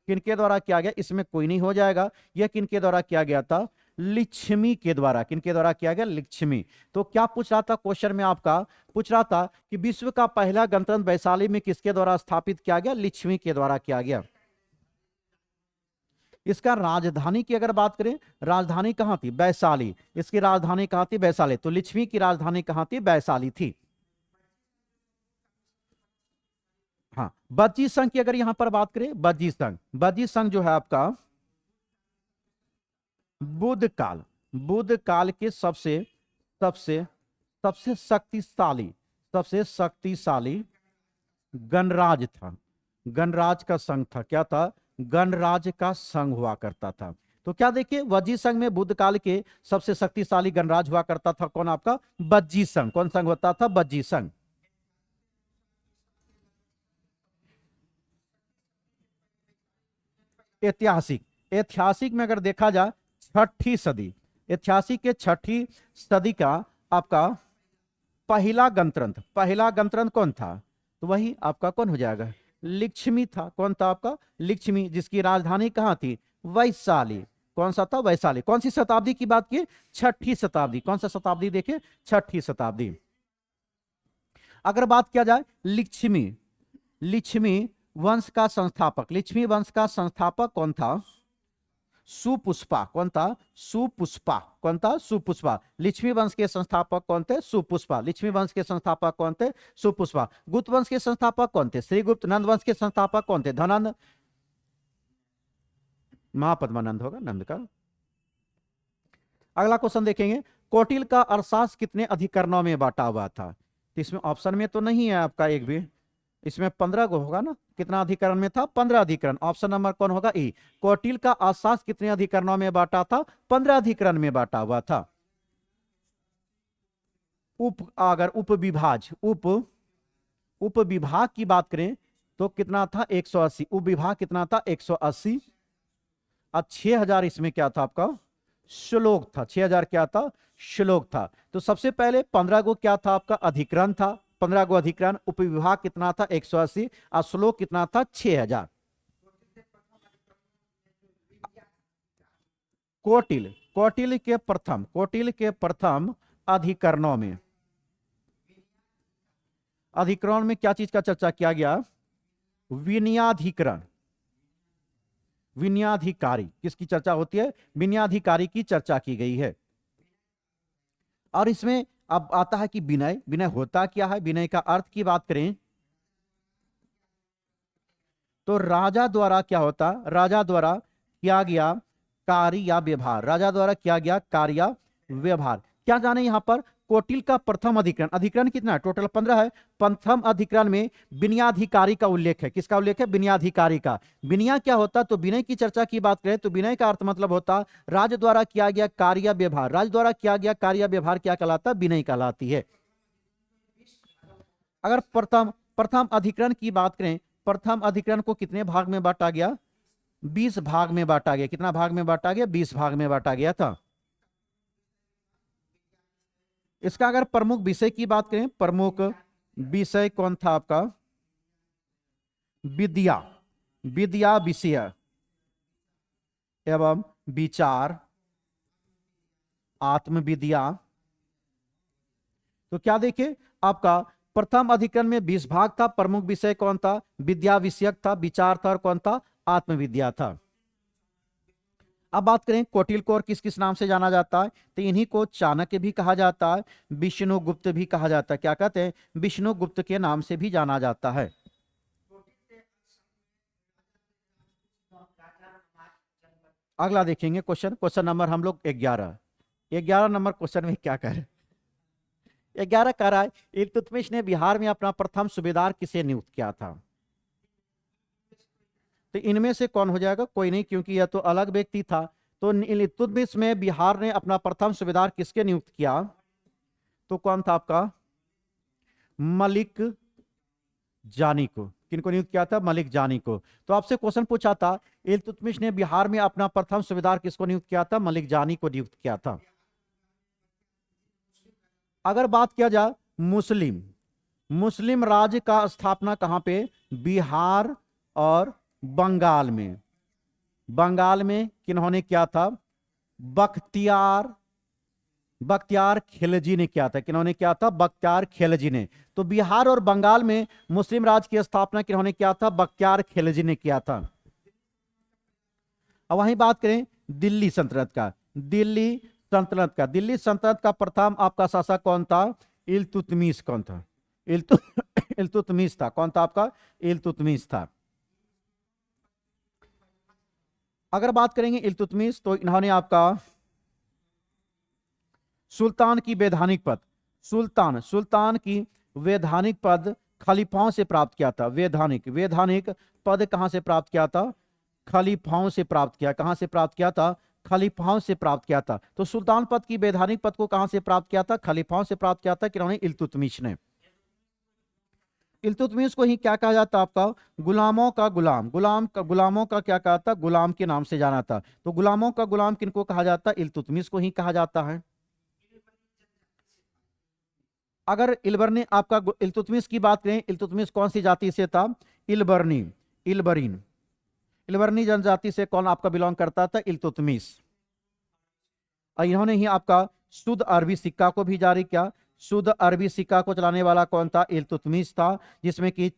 किनके द्वारा किया गया? इसमें कोई नहीं हो जाएगा। यह किनके द्वारा किया गया था? लिच्छवी के द्वारा। किनके द्वारा किया गया? लिच्छवी। तो क्या पूछ रहा था क्वेश्चन में? आपका पूछ रहा था कि विश्व का पहला गणतंत्र वैशाली में किसके द्वारा स्थापित किया गया? लिच्छवी के द्वारा किया गया। इसका राजधानी की अगर बात करें, राजधानी कहां थी? वैशाली। इसकी राजधानी कहां थी? वैशाली। तो लिच्छवी की राजधानी कहां थी? वैशाली थी। हाँ, बज्जी संघ की अगर यहां पर बात करें, बज्जी संघ जो है आपका बुद्ध काल के सबसे शक्तिशाली गणराज था। गणराज का संघ था। क्या था? गणराज का संघ हुआ करता था। तो क्या देखिए, बज्जी संघ में बुद्ध काल के सबसे शक्तिशाली गणराज हुआ करता था। कौन? आपका बज्जी संघ। कौन संघ होता था? बज्जी संघ। ऐतिहासिक में अगर देखा जाए छठी सदी, ऐतिहासिक के छठी सदी का आपका पहला गणतंत्र कौन था? तो वही आपका कौन हो जाएगा? लिच्छवी था। कौन था आपका? लिच्छवी, जिसकी राजधानी कहां थी? वैशाली। कौन सा था? वैशाली। कौन सी शताब्दी की बात की? छठी शताब्दी। कौन सा शताब्दी देखिए? छठी शताब्दी। अगर बात किया जाए लिच्छवी वंश का संस्थापक कौन था? सुपुष्पा। कौन था? सुपुष्पा। कौन था? सुपुष्पा। लिच्छवी वंश के संस्थापक कौन थे? सुपुष्पा। लिच्छवी वंश के संस्थापक कौन थे? सुपुष्पा। गुप्त वंश के संस्थापक कौन थे? श्रीगुप्त। नंद वंश के संस्थापक कौन थे? धनानंद। महापद्मानंद होगा नंद का। अगला क्वेश्चन देखेंगे, कौटिल्य का अर्थशास्त्र कितने अधिकरणों में बांटा हुआ था? तो इसमें ऑप्शन में तो नहीं है आपका एक भी, इसमें 15 को होगा ना। कितना अधिकरण में था? 15 अधिकरण। ऑप्शन नंबर कौन होगा? ई। कौटिल्य का अर्थशास्त्र कितने अधिकरणों में बांटा था? 15 अधिकरण में बांटा हुआ था। अगर उप विभाग की बात करें तो कितना था? 180। उप विभाग कितना था? 180। और 6000 इसमें क्या था आपका? श्लोक था। 6000 क्या था? श्लोक था। तो सबसे पहले 15 को क्या था आपका? अधिकरण था। 15 को अधिकरण। उपविभाग कितना था? 180। और श्लोक कितना था? 6000। कौटिल्य के प्रथम अधिकरण में क्या चीज का चर्चा किया गया? विनयाधिकरण। विनयाधिकारी किसकी चर्चा होती है? विनयाधिकारी की चर्चा की गई है। और इसमें अब आता है कि विनय होता क्या है? विनय का अर्थ की बात करें तो राजा द्वारा क्या होता? राजा द्वारा किया गया कार्य या व्यवहार। राजा द्वारा किया गया कार्य या व्यवहार। क्या जाने यहां पर कौटिल्य का प्रथम अधिकरण कितना है? टोटल 15 है। प्रथम अधिकरण में विनयाधिकारी का उल्लेख है। किसका उल्लेख है? विनयाधिकारी का। विनय क्या होता? तो विनय की चर्चा की बात करें तो विनय का अर्थ मतलब होता राज द्वारा किया गया कार्य या व्यवहार। राज द्वारा किया गया कार्य या व्यवहार क्या कहलाता? विनय कहलाती है। अगर प्रथम अधिकरण की बात करें, प्रथम अधिकरण को कितने भाग में बांटा गया? 20 भाग में बांटा गया। कितना भाग में बांटा गया? 20 भाग में बांटा गया था। इसका अगर प्रमुख विषय की बात करें, प्रमुख विषय कौन था आपका? विद्या विषय एवं विचार, आत्मविद्या। तो क्या देखिए आपका प्रथम अधिकरण में 20 भाग था। प्रमुख विषय कौन था? विद्या विषयक था, विचार था और कौन था? आत्मविद्या था। अब बात करें कौटिल्य को और किस किस नाम से जाना जाता है? तो इन्हीं को चाणक्य भी कहा जाता है, विष्णुगुप्त भी कहा जाता है। क्या कहते हैं? विष्णुगुप्त के नाम से भी जाना जाता है। अगला देखेंगे क्वेश्चन नंबर हम लोग 11 नंबर क्वेश्चन में क्या कह रहे? 11 कह रहा है इल्तुतमिश ने बिहार में अपना प्रथम सूबेदार किसे नियुक्त किया था? तो इनमें से कौन हो जाएगा? कोई नहीं, क्योंकि यह तो अलग व्यक्ति था। तो इल्तुतमिश में बिहार ने अपना प्रथम सूबेदार किसके नियुक्त किया? तो कौन था आपका? मलिक जानी को। किनको नियुक्त किया था? मलिक जानी को। तो आपसे क्वेश्चन पूछा था इल्तुतमिश ने बिहार में अपना प्रथम सूबेदार किसको नियुक्त किया था? मलिक जानी को नियुक्त किया था। अगर बात किया जाए मुस्लिम राज्य का स्थापना कहां पे? बिहार और बंगाल में। बंगाल में किन्होंने किया था? बख्तियार खिलजी ने किया था। किन्होंने किया था? बख्तियार खिलजी ने। तो बिहार और बंगाल में मुस्लिम राज्य की स्थापना किन्होंने किया था? बख्तियार खिलजी ने किया था। अब वहीं बात करें दिल्ली सल्तनत का। दिल्ली सल्तनत का प्रथम आपका शासक कौन था? इल्तुतमिश। कौन था? इल्तुतमिश था। कौन था आपका? इल्तुतमिश था। अगर बात करेंगे इल्तुतमिश तो इन्होंने आपका सुल्तान की वैधानिक पद खलीफाओं से प्राप्त किया था। वैधानिक पद कहां से प्राप्त किया था? खलीफाओं से प्राप्त किया। कहां से प्राप्त किया था? खलीफाओं से प्राप्त किया था। तो सुल्तान पद की वैधानिक पद को कहां से प्राप्त किया था? खलीफाओं से प्राप्त किया था। किन्होंने? इल्तुतमिश ने। इल्तुतमिश को ही क्या कहा जाता? आपका गुलामों का गुलामों का क्या कहा था? गुलाम के नाम से जाना था। तो गुलामों का गुलाम किनको कहा जाता? इल्तुतमिश को ही कहा जाता है। अगर इल्तुतमिश की बात करें, इल्तुतमिश कौन सी जाति से था? इल्बरनी जनजाति से कौन आपका बिलोंग करता था? इल्तुतमिश। और इन्होंने ही आपका शुद्ध अरबी सिक्का को भी जारी किया। शुद्ध अरबी सिक्का को चलाने वाला कौन था? इल्तुतमिश था, जिसमें कि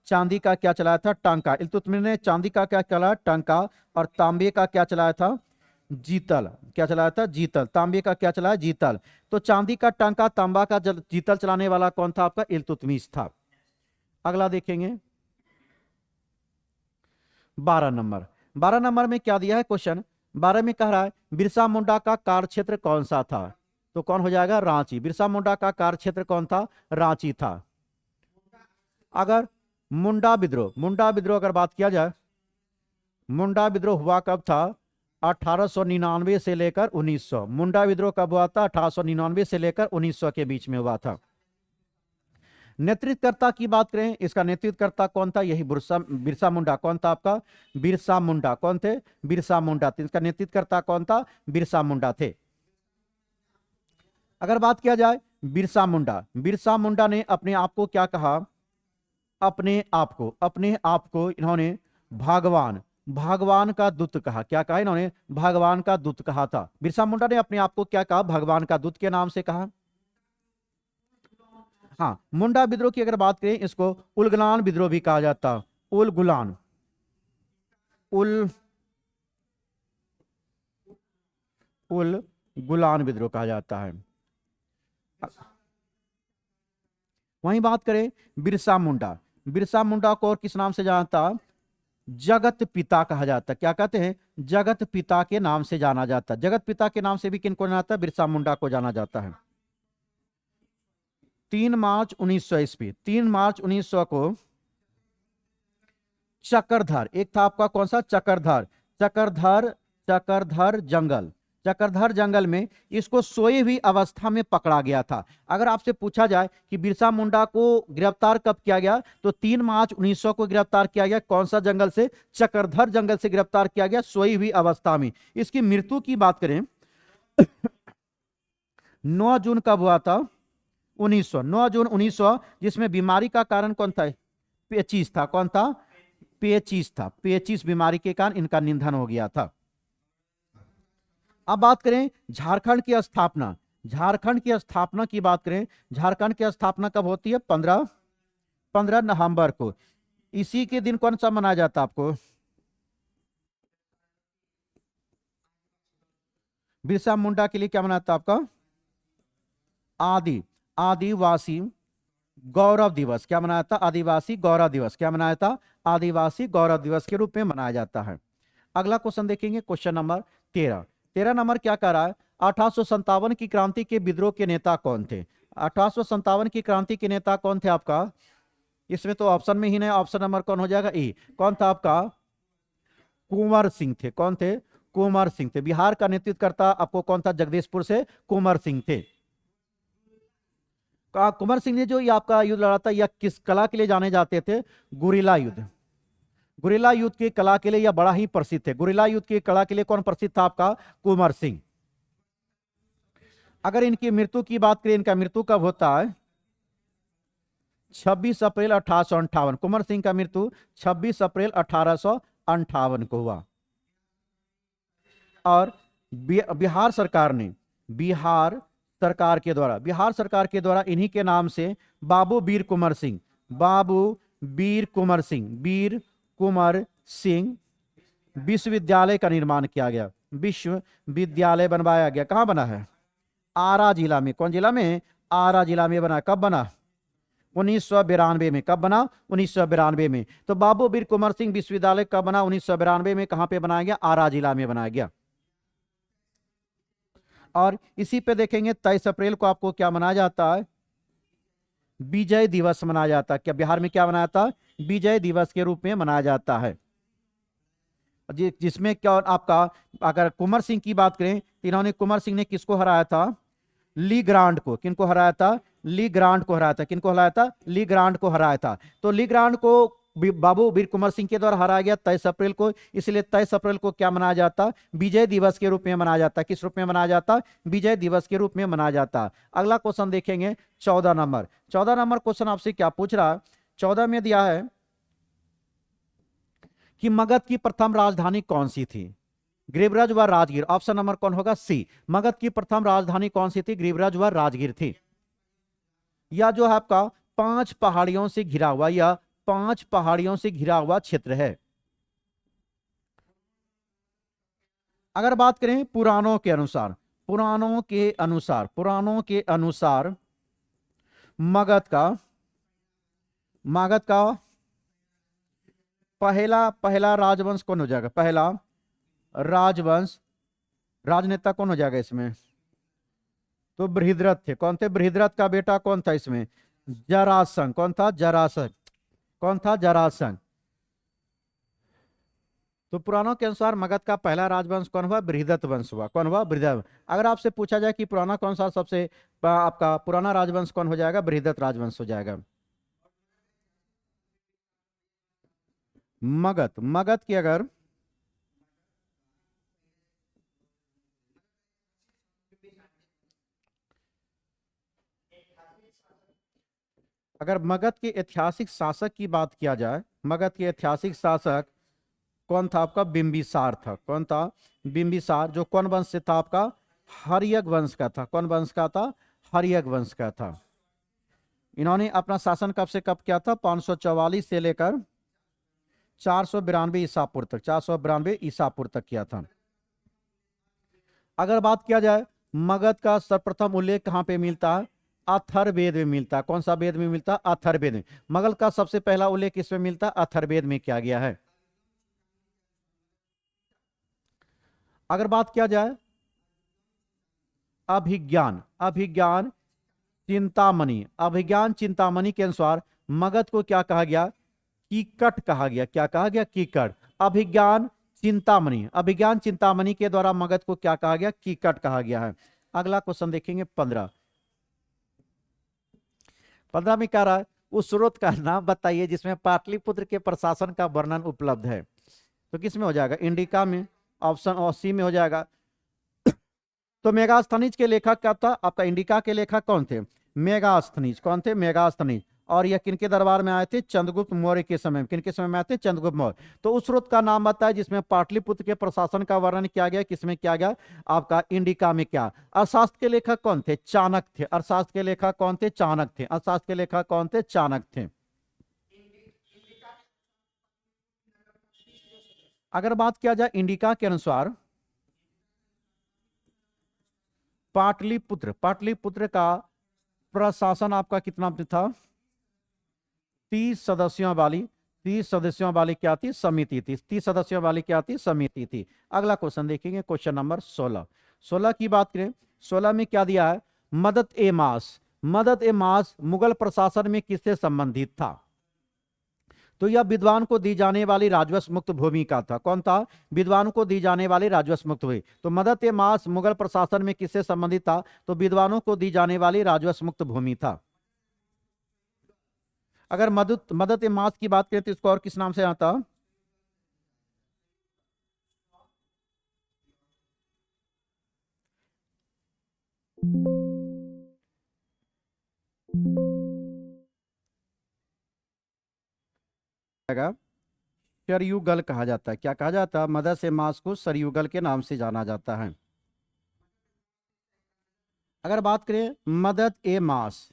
चांदी का क्या चलाया था? टांका। इल्तुतमिश ने चांदी का क्या चलाया? टांका। और तांबे का क्या चलाया था? जीतल। क्या चलाया था? जीतल। तांबे का क्या चलाया? जीतल। तो चांदी का टांका, तांबा का जीतल चलाने वाला कौन था? आपका इल्तुतमिश था। अगला देखेंगे 12 नंबर। 12 नंबर में क्या दिया है क्वेश्चन? 12 में कह रहा है बिरसा मुंडा का कार्यक्षेत्र कौन सा था? तो कौन हो जाएगा? रांची। बिरसा मुंडा का कार्यक्षेत्र कौन था? रांची था। अगर मुंडा विद्रोह अगर बात किया जाए, मुंडा विद्रोह हुआ कब था? 1899 से लेकर 1900। मुंडा विद्रोह कब हुआ था? 1899 से लेकर 1900 के बीच में हुआ था। नेतृत्वकर्ता की बात करें, इसका नेतृत्वकर्ता कौन था? यही बिरसा मुंडा। कौन था आपका? बिरसा मुंडा। कौन थे? बिरसा मुंडा। तो इसका नेतृत्वकर्ता कौन था? बिरसा मुंडा थे। अगर बात किया जाए बिरसा मुंडा ने अपने आप को क्या कहा? अपने आप को इन्होंने भगवान का दूत कहा। क्या कहा इन्होंने? भगवान का दूत कहा था। बिरसा मुंडा ने अपने आप को क्या कहा? भगवान का दूत के नाम से कहा। हाँ, मुंडा विद्रोह की अगर बात करें, इसको उलगुलान विद्रोह भी कहा जाता। उलगुलान उलगुलान विद्रोह कहा जाता है। वहीं बात करें बिरसा मुंडा को और किस नाम से जाना था? जगत पिता कहा जाता। क्या कहते हैं? जगत पिता के नाम से जाना जाता। जगत पिता के नाम से भी किनको जाना जाता है? बिरसा मुंडा को जाना जाता है। 3 मार्च 1900 ईस्वी, 3 मार्च 1900 को चक्रधर, एक था आपका कौन सा? चक्रधर जंगल में इसको सोई हुई अवस्था में पकड़ा गया था। अगर आपसे पूछा जाए कि बिरसा मुंडा को गिरफ्तार कब किया गया, तो 3 मार्च 1900 को गिरफ्तार किया गया। कौन सा जंगल से? चक्रधर जंगल से गिरफ्तार किया गया, सोई हुई अवस्था में। इसकी मृत्यु की बात करें 9 जून कब हुआ था? 1900। 9 जून 1900, जिसमें बीमारी का कारण कौन था? पेचिस था। कौन था? पेचिस था। पेचिस बीमारी के कारण इनका निधन हो गया था। अब बात करें झारखंड की स्थापना। झारखंड की स्थापना की बात करें, झारखंड की स्थापना कब होती है? 15 नवंबर को। इसी के दिन कौन सा मनाया जाता है आपको? बिरसा मुंडा के लिए क्या मनाता आपका? आदिवासी गौरव दिवस। क्या मनाया था? आदिवासी गौरव दिवस। क्या मनाया था? आदिवासी गौरव दिवस के रूप में मनाया जाता है। अगला क्वेश्चन देखेंगे, क्वेश्चन नंबर 13। 13 नंबर क्या कर रहा है? 1857 की क्रांति के विद्रोह के नेता कौन थे? 1857 की क्रांति के नेता कौन थे आपका? इसमें तो ऑप्शन में ही नहीं, ऑप्शन नंबर कौन हो जाएगा? ई। कौन था आपका? कुंवर सिंह थे। कौन थे? कुंवर सिंह थे। बिहार का नेतृत्व करता आपको कौन था? जगदीशपुर से कुंवर सिंह थे। कुंवर सिंह ने जो ये आपका युद्ध लड़ा था, यह किस कला के लिए जाने जाते थे? गुरिल्ला युद्ध। गुरिल्ला युद्ध की कला के लिए यह बड़ा ही प्रसिद्ध थे। गुरिल्ला युद्ध की कला के लिए कौन प्रसिद्ध था आपका? कुंवर सिंह। अगर इनकी मृत्यु की बात करें, इनका मृत्यु कब होता है? 26 अप्रैल 1858। कुंवर सिंह का मृत्यु 26 अप्रैल 1858 को हुआ। और बिहार सरकार के द्वारा इन्हीं के नाम से बाबू वीर कुंवर सिंह विश्वविद्यालय का निर्माण किया गया। विश्वविद्यालय बनवाया गया। कहां बना है? आरा जिला में। कौन जिला में? आरा जिला में बना। कब बना? 1992 में। कब बना? 1992 में। तो बाबू वीर कुंवर सिंह विश्वविद्यालय कब बना? 1992 में। कहां पे बनाया गया? आरा जिला में बनाया गया। और इसी पे देखेंगे 23 अप्रैल को आपको क्या मनाया जाता है? विजय दिवस मनाया जाता है। क्या बिहार में क्या मनाया था? विजय दिवस के रूप में मनाया जाता है। जिसमें क्या आपका, अगर कुंवर सिंह की बात करें, इन्होंने कुंवर सिंह ने किसको हराया था? ली ग्रांट को। किनको हराया था? ली ग्रांट को हराया था। किनको हराया था? ली ग्रांट को हराया था। तो ली ग्रांट को बाबू वीर कुंवर सिंह के द्वारा हराया गया 23 अप्रैल को। इसलिए 23 अप्रैल को क्या मनाया जाता? विजय दिवस के रूप में मनाया जाता। किस रूप में मनाया जाता? विजय दिवस के रूप में मनाया जाता। अगला क्वेश्चन देखेंगे 14 नंबर। 14 नंबर क्वेश्चन आपसे क्या पूछ रहा है? 14 में दिया है कि मगध की प्रथम राजधानी कौन सी थी? गिरिब्रज व राजगीर। ऑप्शन नंबर कौन होगा? सी। मगध की प्रथम राजधानी कौन सी थी? गिरिब्रज व राजगीर थी। यह जो है आपका 5 पहाड़ियों से घिरा हुआ, यह 5 पहाड़ियों से घिरा हुआ क्षेत्र है। अगर बात करें पुराणों के अनुसार, मगध का पहला राजवंश कौन हो जाएगा? पहला राजवंश राजनेता कौन हो जाएगा इसमें? तो बृहद्रथ थे। कौन थे? बृहद्रथ का बेटा कौन था इसमें? जरासंध। कौन था? जरासंध। तो पुराणों के अनुसार मगध का पहला राजवंश कौन हुआ? बृहद्रथ वंश हुआ। कौन हुआ? बृहद्रथ। अगर आपसे पूछा जाए कि पुराना कौन सा सबसे आपका पुराना राजवंश कौन हो जाएगा? बृहद्रथ राजवंश हो जाएगा। मगध की अगर मगध के ऐतिहासिक शासक की बात किया जाए, मगध के ऐतिहासिक शासक कौन था आपका? बिंबिसार था। कौन था? बिंबिसार। जो कौन वंश से था आपका? हर्यक वंश का था। कौन वंश का था? हर्यक वंश का था। इन्होंने अपना शासन कब से कब किया था? 544 से लेकर 492 ईसापुर तक, 492 ईसापुर तक किया था। अगर बात किया जाए मगध का सर्वप्रथम उल्लेख कहां पे मिलता है? अथर्ववेद में मिलता है। कौन सा वेद में मिलता है? अथर्ववेद में। मगध का सबसे पहला उल्लेख किसमें मिलता है? अथर्ववेद में किया गया है। अगर बात किया जाए अभिज्ञान चिंतामणि के अनुसार मगध को क्या कहा गया? कीकट कहा गया। क्या कहा गया? कीकट। अभिज्ञान चिंतामणि के द्वारा मगध को क्या कहा गया? कीकट कहा गया है। अगला क्वेश्चन देखेंगे 15 में कह रहा है उस स्रोत का नाम बताइए जिसमें पाटलिपुत्र के प्रशासन का वर्णन उपलब्ध है। तो किसमें हो जाएगा? इंडिका में। ऑप्शन और सी में हो जाएगा। तो मेगास्थनीज के लेखक क्या था आपका? इंडिका के लेखक कौन थे? मेगास्थनीज। कौन थे? मेगास्थनीज। और यह किनके दरबार में आए थे? चंद्रगुप्त मौर्य के समय में। किनके समय में आए थे? चंद्रगुप्त मौर्य। तो उस स्रोत का नाम बताया जिसमें पाटलिपुत्र के प्रशासन का वर्णन किया गया। किसमें किया गया? आपका इंडिका में। क्या अर्थशास्त्र के लेखक कौन थे? चाणक्य थे। अर्थशास्त्र के लेखक कौन थे? चाणक्य थे। अर्थशास्त्र के लेखक कौन थे? चाणक्य थे। अगर बात किया जाए इंडिका के अनुसार पाटलिपुत्र का प्रशासन आपका कितना था? 30 सदस्यों वाली क्या थी? समिति थी। 30 सदस्यों वाली क्या थी? समिति थी। अगला क्वेश्चन देखेंगे, क्वेश्चन नंबर 16 की बात करें। 16 में क्या दिया है? मदद ए मास मुगल प्रशासन में किससे संबंधित था? तो यह विद्वान को दी जाने वाली राजस्व मुक्त भूमि का था। कौन था? विद्वानों को दी जाने वाली राजस्व मुक्त भूमि। तो मदद ए मास मुगल प्रशासन में किससे संबंधित था? तो विद्वानों को दी जाने वाली राजस्व मुक्त भूमि था। अगर मदद ए मास की बात करें तो इसको और किस नाम से आता? सरयुगल कहा जाता है। क्या कहा जाता है? मदद ए मास को सरयुगल के नाम से जाना जाता है। अगर बात करें मदद ए मास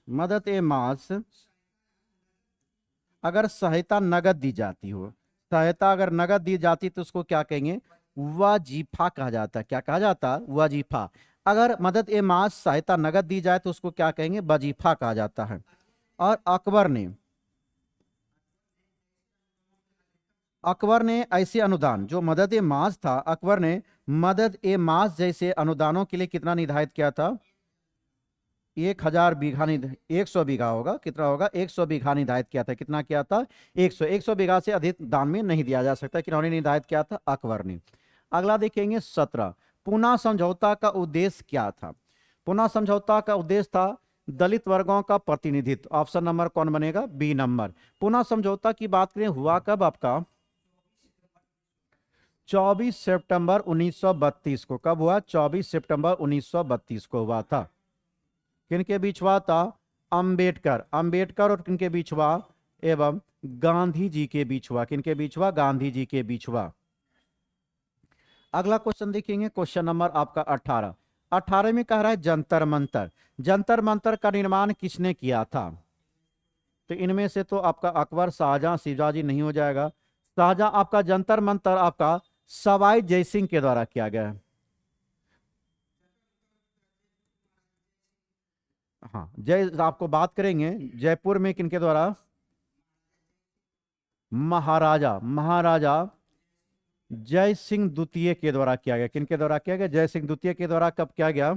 अगर सहायता नगद दी जाती हो, सहायता अगर नगद दी जाती तो उसको क्या कहेंगे? वजीफा कहा जाता है। क्या कहा जाता है? वजीफा। अगर मदद ए मास सहायता नगद दी जाए तो उसको क्या कहेंगे? वजीफा कहा जाता है। और अकबर ने ऐसे अनुदान जो मदद ए मास था, अकबर ने मदद ए मास जैसे अनुदानों के लिए कितना निर्धारित किया था? 1000 बीघा 100 बीघा होगा। कितना होगा? 100 बीघा निर्धारित किया था। कितना किया था? 100 बीघा से अधिक दान में नहीं दिया जा सकता। किन्होंने निर्धारित किया था? अकबर ने। अगला देखेंगे 17। पूना समझौता का उद्देश्य क्या था? पूना समझौता का उद्देश्य था दलित वर्गों का प्रतिनिधित्व। ऑप्शन नंबर कौन बनेगा? B number. पूना समझौता की बात करें हुआ कब आपका? 24 सितंबर 1932 को। कब हुआ? 24 सितंबर 1932 को हुआ था। किनके बीच हुआ था? अंबेडकर और किनके बीच हुआ? एवं गांधी जी के बीच हुआ। किनके बीच हुआ? गांधी जी के बीच हुआ। अगला क्वेश्चन देखेंगे, क्वेश्चन नंबर आपका 18 में कह रहा है जंतर मंतर का निर्माण किसने किया था? तो इनमें से तो आपका अकबर, शाहजहां, शिवाजी नहीं हो जाएगा। शाहजहां आपका जंतर मंतर आपका सवाई जयसिंह के द्वारा किया गया है। हाँ, जय आपको बात करेंगे जयपुर में किनके द्वारा, महाराजा महाराजा जय सिंह द्वितीय के द्वारा किया गया। किनके द्वारा किया गया, जय सिंह द्वितीय के द्वारा। कब किया गया,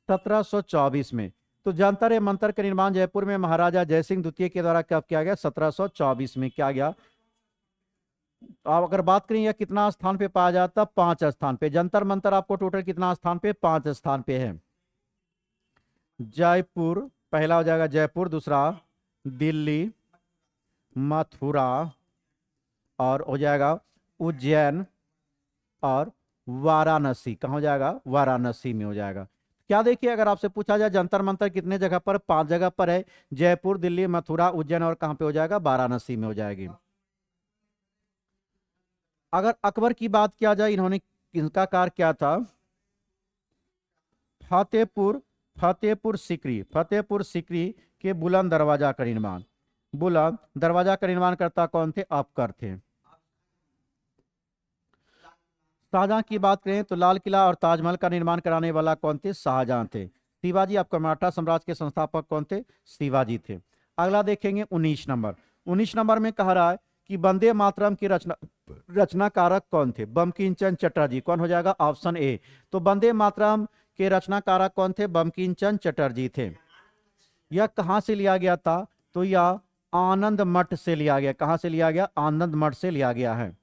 1724 में। तो जंतर मंतर का निर्माण जयपुर में महाराजा जय सिंह द्वितीय के द्वारा कब किया गया, 1724 में किया गया। आप अगर बात करें यह कितना स्थान पे पाया जाता, 5 स्थान पे। जंतर मंतर आपको टोटल कितना स्थान पे, 5 स्थान पे है। जयपुर पहला हो जाएगा, जयपुर, दूसरा दिल्ली, मथुरा, और हो जाएगा उज्जैन, और वाराणसी। कहाँ हो जाएगा, वाराणसी में हो जाएगा। क्या देखिए, अगर आपसे पूछा जाए जंतर मंतर कितने जगह पर, 5 जगह पर है। जयपुर, दिल्ली, मथुरा, उज्जैन, और कहाँ पे हो जाएगा, वाराणसी में हो जाएगी। अगर अकबर की बात किया जाए, इन्होंने किसका कार्य किया था, फतेहपुर फतेहपुर सीकरी, फतेहपुर सीकरी के बुलंद दरवाजा का निर्माण, बुलंद दरवाजा का निर्माण करता कौन थे, अकबर थे। शाहजहां की बात करें तो लाल किला और ताजमहल का निर्माण कराने वाला कौन थे, शाहजहां थे। शिवाजी आपका मराठा साम्राज्य के संस्थापक कौन थे, शिवाजी थे। अगला देखेंगे 19 नंबर। 19 नंबर में कह रहा है कि वंदे मातरम की रचनाकारक कौन थे, बंकिम चंद्र चटर्जी। कौन हो जाएगा, ऑप्शन ए। तो वंदे मातरम के रचनाकारक कौन थे, बंकिम चंद्र चटर्जी थे। यह कहां से लिया गया था, तो यह आनंद मठ से लिया गया। कहां से लिया गया, आनंद मठ से लिया गया है।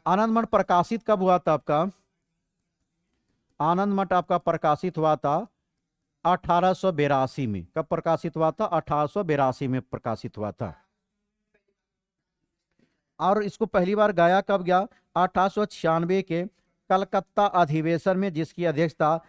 आनंद मठ प्रकाशित कब हुआ था आपका, आनंद मठ आपका प्रकाशित हुआ था 1882 में। कब प्रकाशित हुआ था, 1882 में प्रकाशित हुआ था। और इसको पहली बार गाया कब गया, 1896 के कलकत्ता अधिवेशन में, जिसकी अध्यक्षता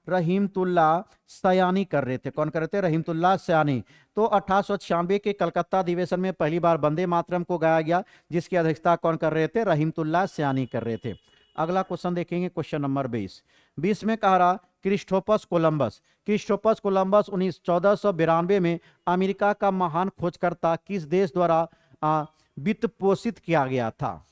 रहीमतुल्ला सयानी कर रहे थे। कौन कर रहे थे, रहीमतुल्ला सयानी। तो 1896 के कलकत्ता अधिवेशन में पहली बार वंदे मातरम को गाया गया, जिसकी अध्यक्षता कौन कर रहे थे, रहीमतुल्ला सयानी कर रहे थे। अगला क्वेश्चन देखेंगे, क्वेश्चन नंबर 20 में कह रहा क्रिस्टोफर कोलंबस। क्रिस्टोफर कोलंबस 1492 में अमेरिका का महान खोजकर्ता किस देश द्वारा वित्त पोषित किया गया था,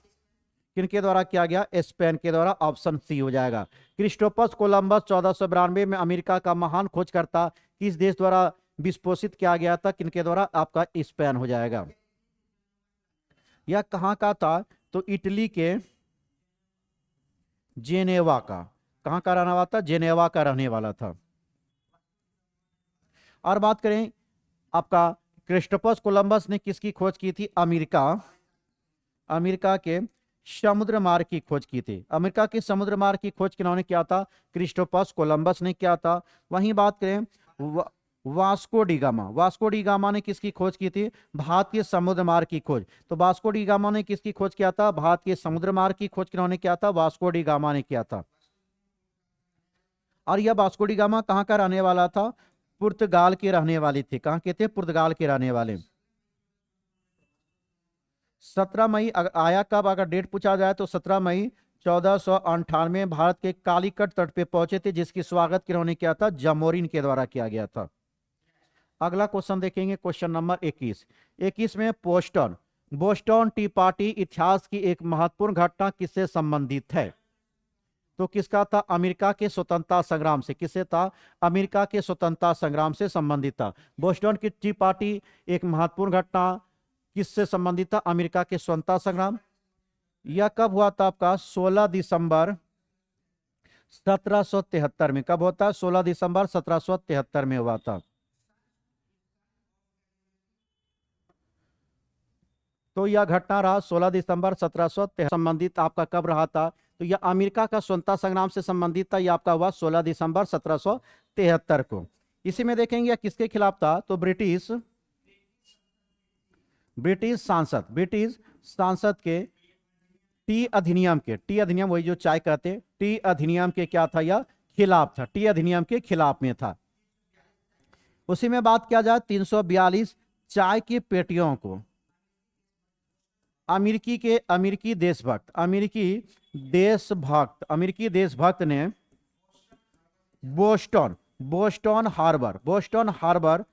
किनके द्वारा किया गया, स्पेन के द्वारा। ऑप्शन सी हो जाएगा। क्रिस्टोफर कोलंबस 1492 में अमेरिका का महान खोजकर्ता किस देश द्वारा वित्त पोषित किया गया था, किनके द्वारा, आपका स्पेन हो जाएगा। यह कहां का था, तो इटली के जेनेवा का। कहां का रहने वाला था, जेनेवा का रहने वाला था। और बात करें आपका क्रिस्टोफर कोलंबस ने किसकी खोज की थी, अमेरिका के समुद्र मार्ग की खोज की थी। अमेरिका के समुद्र मार्ग की खोज किन्होंने किया था, क्रिस्टोफर कोलंबस ने किया था। वहीं बात करें Vasco D gamma, Vasco D gamma ने किसकी खोज की थी, भारत के समुद्र मार्ग की खोज। तो वास्को डी गामा ने किसकी खोज किया था, भारत के समुद्र मार्ग की खोज किन्होंने किया था, वास्को डी गामा ने किया था। और यह वास्को डी गामा कहां का रहने वाला था, पुर्तगाल के रहने वाले थे। कहां के थे, पुर्तगाल के रहने वाले। 17 मई आया कब, अगर डेट पूछा जाए तो 17 मई 1498 भारत के कालीकट तट पे पहुंचे थे, जिसकी स्वागत किन्होंने किया था, जमोरिन के द्वारा किया गया था। अगला क्वेश्चन देखेंगे, क्वेश्चन नंबर 21 में बोस्टन टी पार्टी इतिहास की एक महत्वपूर्ण घटना किससे संबंधित है, तो किसका था, अमेरिका के स्वतंत्रता संग्राम से। किससे था, अमेरिका के स्वतंत्रता संग्राम से संबंधित था। बोस्टन की टी पार्टी एक महत्वपूर्ण घटना किससे संबंधित था, अमेरिका के स्वतंत्रता संग्राम। यह कब हुआ था आपका, 16 दिसंबर 1773 में। कब होता है, 16 दिसंबर 1773 में हुआ था। तो यह घटना रहा 16 दिसंबर 1773 संबंधित आपका कब रहा था, तो यह अमेरिका का स्वतंत्रता संग्राम से संबंधित था। यह आपका हुआ 16 दिसंबर 1773 को। इसी में देखेंगे यह किसके खिलाफ था, तो ब्रिटिश सांसद के टी अधिनियम वही जो चाय कहते, टी अधिनियम के क्या था, यह खिलाफ था, टी अधिनियम के खिलाफ में था। उसी में बात किया जाए 342 चाय की पेटियों को अमेरिकी देशभक्त ने बोस्टन हार्बर, बोस्टन हार्बर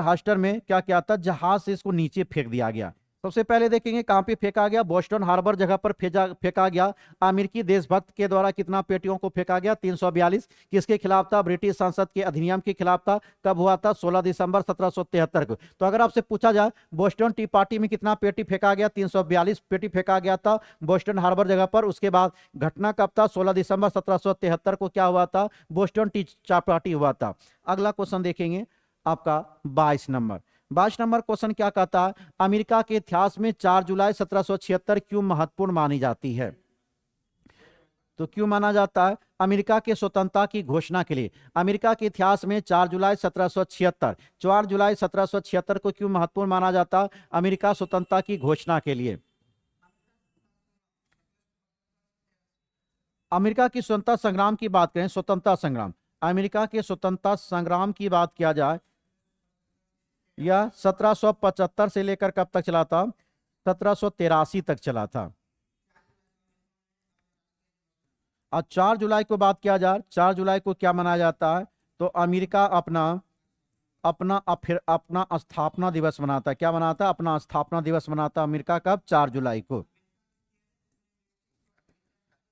हास्टर में क्या क्या था, जहाज से इसको नीचे फेंक दिया गया। सबसे पहले देखेंगे कहां पे फेंका गया, बोस्टन हार्बर जगह पर फेंका गया। अमेरिकी देशभक्त के द्वारा कितना पेटियों को फेंका गया, 342। किसके खिलाफ था, ब्रिटिश संसद के अधिनियम के खिलाफ था। कब हुआ था, 16 दिसंबर 1773 को। तो अगर आपसे पूछा जाए बोस्टन टी पार्टी में कितना पेटी फेंका गया, 342 पेटी फेंका गया था बोस्टन हार्बर जगह पर। उसके बाद घटना कब था, 16 दिसंबर 1773 को क्या हुआ था, बोस्टन टी पार्टी हुआ था। अगला क्वेश्चन देखेंगे आपका 22 नंबर। 22 नंबर क्वेश्चन क्या कहता है, अमेरिका के इतिहास में 4 जुलाई 1776 क्यों महत्वपूर्ण मानी जाती है। तो क्यों माना जाता है, अमेरिका के स्वतंत्रता की घोषणा के लिए अमेरिका के इतिहास में 4 जुलाई 1776, 4 जुलाई 1776 को क्यों महत्वपूर्ण माना जाता है, अमेरिका स्वतंत्रता की घोषणा के लिए। अमेरिका की स्वतंत्रता संग्राम की बात करें, स्वतंत्रता संग्राम, अमेरिका के स्वतंत्रता संग्राम की बात किया जाए, यह 1775 से लेकर कब तक चला था, 1783 तक चला था। और 4 जुलाई को बात किया जाए, 4 जुलाई को क्या मनाया जाता है, तो अमेरिका अपना अपना स्थापना दिवस मनाता है। क्या मनाता है, अपना स्थापना दिवस मनाता अमेरिका कब, 4 जुलाई को।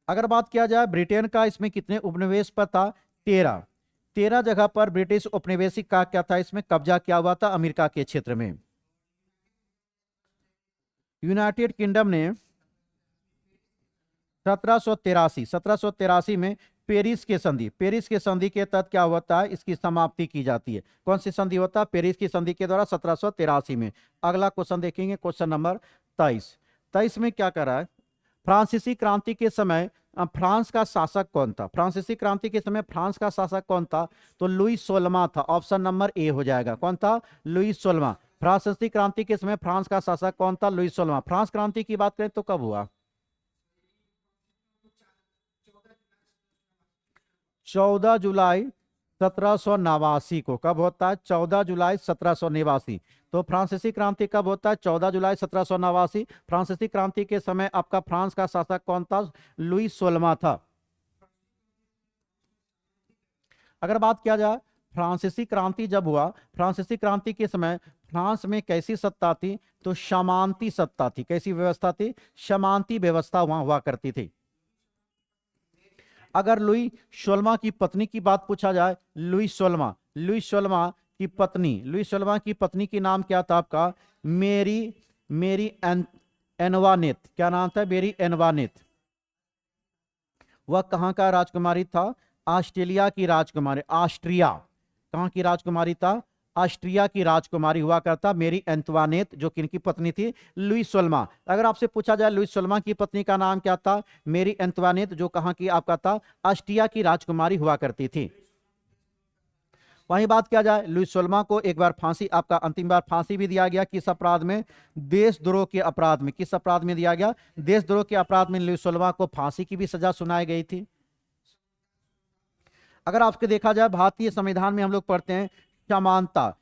अगर बात किया जाए ब्रिटेन का, इसमें कितने उपनिवेश पर था, 13 जगह पर ब्रिटिश उपनिवेशिक का क्या था, इसमें कब्जा किया हुआ था अमेरिका के क्षेत्र में। यूनाइटेड किंगडम ने 1783 में पेरिस के संधि के तहत क्या होता है, इसकी समाप्ति की जाती है। कौन सी संधि होता है, पेरिस की संधि के द्वारा 1783 में। अगला क्वेश्चन देखेंगे, क्वेश्चन नंबर 23 में क्या कर रहा है, फ्रांसीसी क्रांति के समय फ्रांस का शासक कौन था, फ्रांसीसी क्रांति के समय फ्रांस का शासक कौन था, तो लुई 16वां था। ऑप्शन नंबर ए हो जाएगा, कौन था, लुई 16वां। फ्रांसीसी क्रांति के समय फ्रांस का शासक कौन था, लुई 16वां। फ्रांस क्रांति की बात करें तो कब हुआ, 14 जुलाई 1789 को। कब होता है, 14 जुलाई 1789। तो फ्रांसीसी क्रांति कब होता है, 14 जुलाई 1789। फ्रांसीसी क्रांति के समय आपका फ्रांस का शासक कौन था, लुई 16वां था। अगर बात किया जाए फ्रांसीसी क्रांति जब हुआ, फ्रांसीसी क्रांति के समय फ्रांस में कैसी सत्ता थी, तो सामंती सत्ता थी। कैसी व्यवस्था थी, सामंती व्यवस्था वहां हुआ करती थी। अगर लुई 16वां की पत्नी की बात पूछा जाए, लुई 16वां की पत्नी की नाम क्या था आपका, मेरी एनवानेत। क्या नाम था, मेरी एनवानेत। वह कहां का राजकुमारी था, ऑस्ट्रेलिया की राजकुमारी, ऑस्ट्रिया। कहां की राजकुमारी था, ऑस्ट्रिया की राजकुमारी हुआ करता मेरी एंतवानेत, जो किनकी पत्नी थी, लुई 16वां। अगर आपसे पूछा जाए लुई 16वां की पत्नी का नाम क्या था, मेरी एंतवानेत, जो कहां की आपका था, ऑस्ट्रिया की राजकुमारी हुआ करती थी। वहीं बात किया जाए लुई 16वां को एक बार फांसी, आपका अंतिम बार फांसी भी दिया गया। किस अपराध में, देशद्रोह के अपराध में। किस अपराध में दिया गया, देशद्रोह के अपराध में लुई 16वां को फांसी की भी सजा सुनाई गई थी। अगर आपके देखा जाए भारतीय संविधान में हम लोग पढ़ते हैं समानता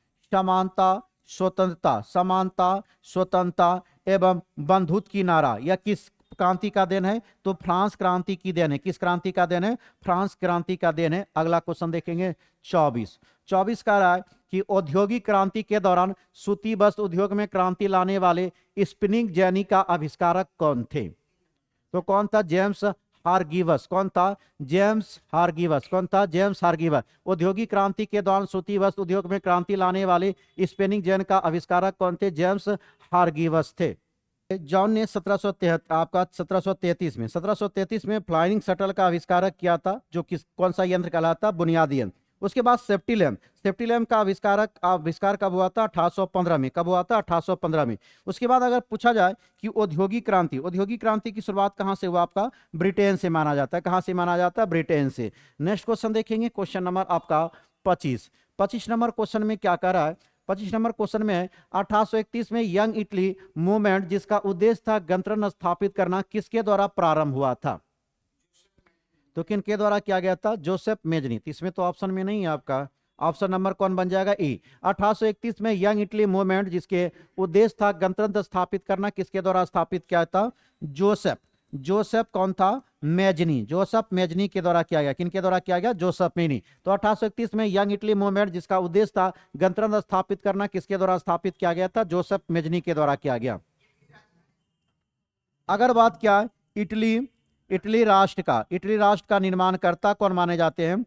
स्वतंत्रता एवं बंधुत्व की नारा, यह किस क्रांति का देन है, तो फ्रांस क्रांति की देन है। किस क्रांति का देन है, फ्रांस क्रांति का देन है। अगला क्वेश्चन देखेंगे 24 का रहा है कि औद्योगिक क्रांति के दौरान सूती वस्त्र उद्योग में क्रांति लाने वाले स्पिनिंग जेनी का आविष्कारक कौन थे, तो कौन था, जेम्स हारगिवस। कौन था, जेम्स हारगिवस। औद्योगिक क्रांति के दौरान सूती वस्त्र उद्योग में क्रांति लाने वाले स्पिनिंग जेनी का आविष्कारक कौन थे, जेम्स हारगिवस थे। जॉन ने 1733 में फ्लाइंग शटल का आविष्कार किया था, जो कौन सा यंत्र कहलाता, बुनियादी यंत्र। उसके बाद सेफ्टी लैम्प का आविष्कार कब हुआ था, 1815 में। कब हुआ था, 1815 में। उसके बाद अगर पूछा जाए कि औद्योगिक क्रांति की शुरुआत कहां से हुआ, आपका ब्रिटेन से माना जाता है। कहां से माना जाता है, ब्रिटेन से। नेक्स्ट क्वेश्चन देखेंगे, क्वेश्चन नंबर आपका 25 नंबर क्वेश्चन में क्या कह रहा है, 25 नंबर क्वेश्चन में 1831 में यंग इटली मूवमेंट, जिसका उद्देश्य था गणतंत्र स्थापित करना, किसके द्वारा प्रारंभ हुआ था, तो किनके द्वारा किया गया था, जोसेफ मेजनी। इसमें तो ऑप्शन में नहीं है आपका, ऑप्शन नंबर कौन बन जाएगा, ई। 1831 में यंग इटली मूवमेंट, जिसके उद्देश्य था गणतंत्र स्थापित करना, किसके द्वारा स्थापित किया था, जोसेफ कौन था, मेजनी, जोसेफ मेजनी के द्वारा किया गया। किनके द्वारा किया गया? Joseph Mazzini. तो 1831 में यंग इटली मूवमेंट, जिसका उद्देश्य था गणतंत्र स्थापित करना, किसके द्वारा स्थापित किया गया था? जोसेफ मेजनी के द्वारा किया गया। अगर बात क्या है इटली इटली राष्ट्र का निर्माणकर्ता कौन माने जाते हैं?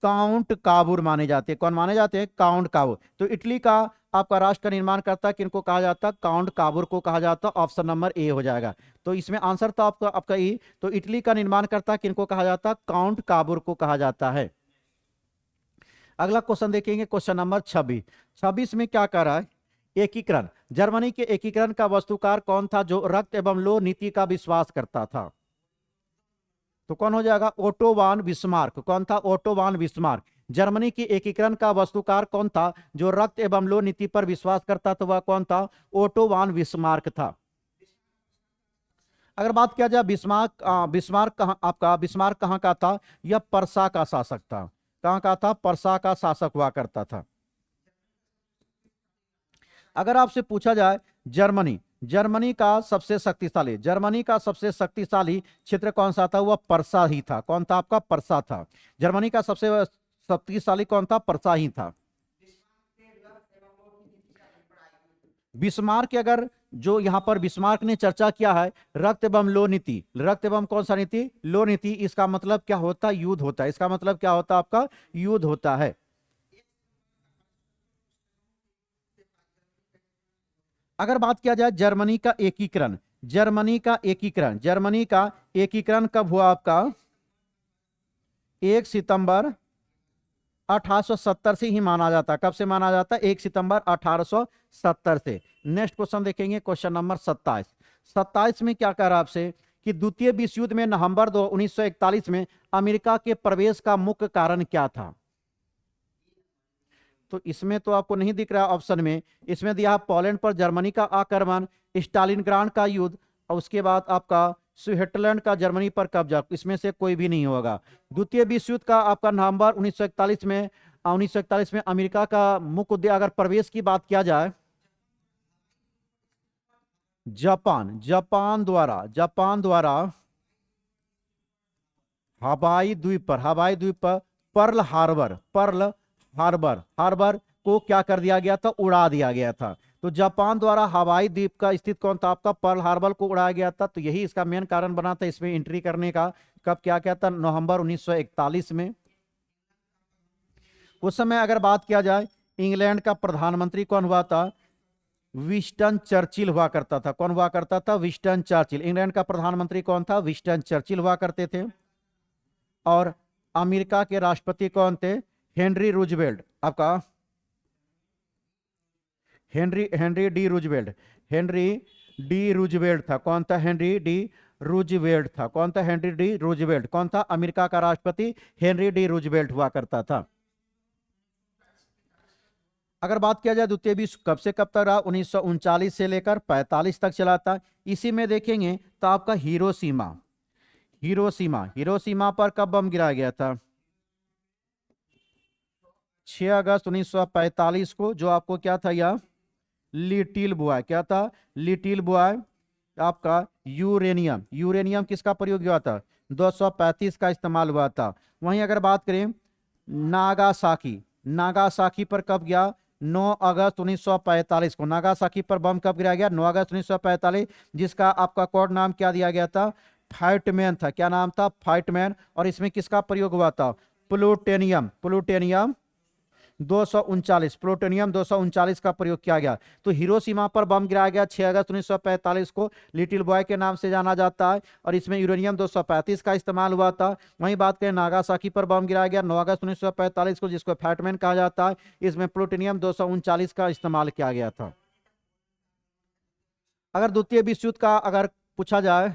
काउंट काबूर माने जाते हैं। कौन माने जाते हैं? काउंट काबूर। तो इटली का आपका राष्ट्र का निर्माण करता किनको कहा जाता? काउंट काबूर को कहा जाता। ऑप्शन नंबर ए हो जाएगा। तो इसमें आंसर तो आपका ई। तो इटली का निर्माण करता किनको कहा जाता? काउंट काबूर को कहा जाता है। अगला क्वेश्चन देखेंगे, क्वेश्चन नंबर 26। 26 में क्या कर रहा है? एकीकरण। जर्मनी के एकीकरण का वस्तुकार कौन था जो रक्त एवं लोह नीति का विश्वास करता था? तो कौन हो जाएगा? ओटो वान बिस्मार्क। कौन था? ओटो वान बिस्मार्क। जर्मनी की एकीकरण का वस्तुकार कौन था जो रक्त एवं लोह नीति पर विश्वास करता था? वह कौन था? ओटो वान बिस्मार्क था। अगर बात किया जाए बिस्मार्क कहाँ का था? यह पर्सा का शासक था। कहाँ का था? पर्सा का शासक हुआ करता था। अगर आपसे पूछा जाए जर्मनी का सबसे शक्तिशाली क्षेत्र कौन सा था? वह पर्सा ही था। कौन था? आपका पर्सा था। जर्मनी का सबसे शक्तिशाली कौन था? पर्सा ही था। बिस्मार्क, अगर जो यहां पर बिस्मार्क ने चर्चा किया है रक्त एवं लोह नीति, रक्त एवं कौन सा नीति? लोह नीति। इसका मतलब क्या होता है? युद्ध होता है। इसका मतलब क्या होता है? आपका युद्ध होता है। अगर बात किया जाए जर्मनी का एकीकरण कब हुआ? आपका 1 सितंबर 1870 से ही माना जाता है। कब से माना जाता है? 1 सितंबर 1870 से। नेक्स्ट क्वेश्चन देखेंगे, क्वेश्चन नंबर 27। 27 में क्या कह रहा है आपसे कि द्वितीय विश्व युद्ध में नवंबर 1941 में अमेरिका के प्रवेश का मुख्य कारण क्या था? तो इसमें तो आपको नहीं दिख रहा ऑप्शन में। इसमें दिया पोलैंड पर जर्मनी का आक्रमण, स्टालिनग्राड का युद्ध, और उसके बाद आपका स्विट्जरलैंड का जर्मनी पर कब्जा। इसमें से कोई भी नहीं होगा। द्वितीय विश्व युद्ध का आपका नवंबर 1941 में अमेरिका का मुख्य उद्देश्य, अगर प्रवेश की बात किया जाए, जापान द्वारा हवाई द्वीप पर पर्ल हार्बर को क्या कर दिया गया था? उड़ा दिया गया था। तो जापान द्वारा हवाई द्वीप का स्थित कौन था? आपका पर्ल हार्बर को उड़ाया गया था। तो यही इसका मेन कारण बना था इसमें एंट्री करने का। कब क्या क्या था? नवंबर 1941 में। उस समय अगर बात किया जाए इंग्लैंड का प्रधानमंत्री कौन हुआ था? विंस्टन चर्चिल हुआ करता था। कौन हुआ करता था? Winston Churchill. इंग्लैंड का प्रधानमंत्री कौन था? विंस्टन चर्चिल हुआ करते थे। और अमेरिका के राष्ट्रपति कौन थे? Henry Roosevelt. आपका हेनरी डी रूजवेल्ट था। कौन था? हेनरी डी रूजवेल्ट था। कौन था? Henry D Roosevelt. कौन था? अमेरिका का राष्ट्रपति हेनरी डी रूजवेल्ट हुआ करता था। अगर बात किया जाए द्वितीय विश्व कब से कब तक रहा? 1939 से लेकर 45 तक चला था। इसी में देखेंगे तो आपका हिरोशिमा पर कब बम गिराया गया था? 6 अगस्त 1945 को। जो आपको क्या था? यह लिटिल बॉय। क्या था? Little boy. आपका यूरेनियम किसका प्रयोग हुआ था? 235 का इस्तेमाल हुआ था। वहीं अगर बात करें नागासाकी पर कब गया? 9 अगस्त 1945 को। नागासाकी पर बम कब गिराया गया? 9 अगस्त 1945, जिसका आपका कोड नाम क्या दिया गया था? फाइटमैन था। क्या नाम था? फाइटमैन। और इसमें किसका प्रयोग हुआ था? प्लूटोनियम 239 का प्रयोग किया गया। तो हिरोशिमा पर बम गिराया गया 6 अगस्त 1945 को। लिटिल बॉय के नाम से जाना जाता है। और इसमें यूरेनियम 235 का इस्तेमाल हुआ था। वहीं बात करें नागासाकी पर बम गिराया गया 9 अगस्त 1945 को, जिसको फैटमैन कहा जाता है। इसमें प्लूटोनियम 239 का इस्तेमाल किया गया था। अगर द्वितीय विश्व युद्ध का अगर पूछा जाए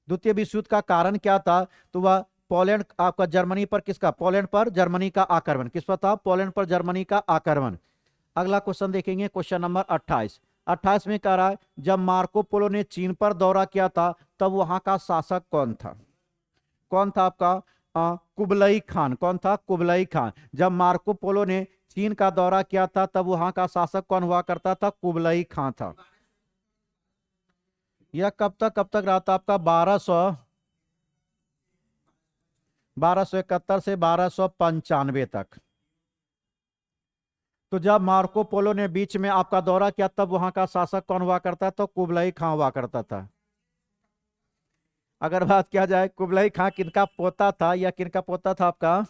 द्वितीय विश्व युद्ध का कारण क्या था? तो वह पोलैंड आपका जर्मनी पर किसका? पोलैंड पर जर्मनी का आक्रमण। किस पर था? पोलैंड पर जर्मनी का आक्रमण। अगला क्वेश्चन देखेंगे, क्वेश्चन नंबर 28 में कह रहा है जब मार्को पोलो ने चीन पर दौरा किया था तब वहां का शासक कौन था? कौन था आपका? Kublai Khan. कौन था? Kublai Khan. जब मार्को पोलो ने चीन का दौरा किया था तब वहां का शासक कौन हुआ करता था? कुबलई खान था। यह कब तक रहा था? आपका 1271 से 1295 तक। तो जब मार्को पोलो ने बीच में आपका दौरा किया तब वहां का शासक कौन हुआ करता? तो कुबलाई खां हुआ करता था। अगर बात किया जाए कुबलाई खां किनका पोता था या किनका पोता था आपका?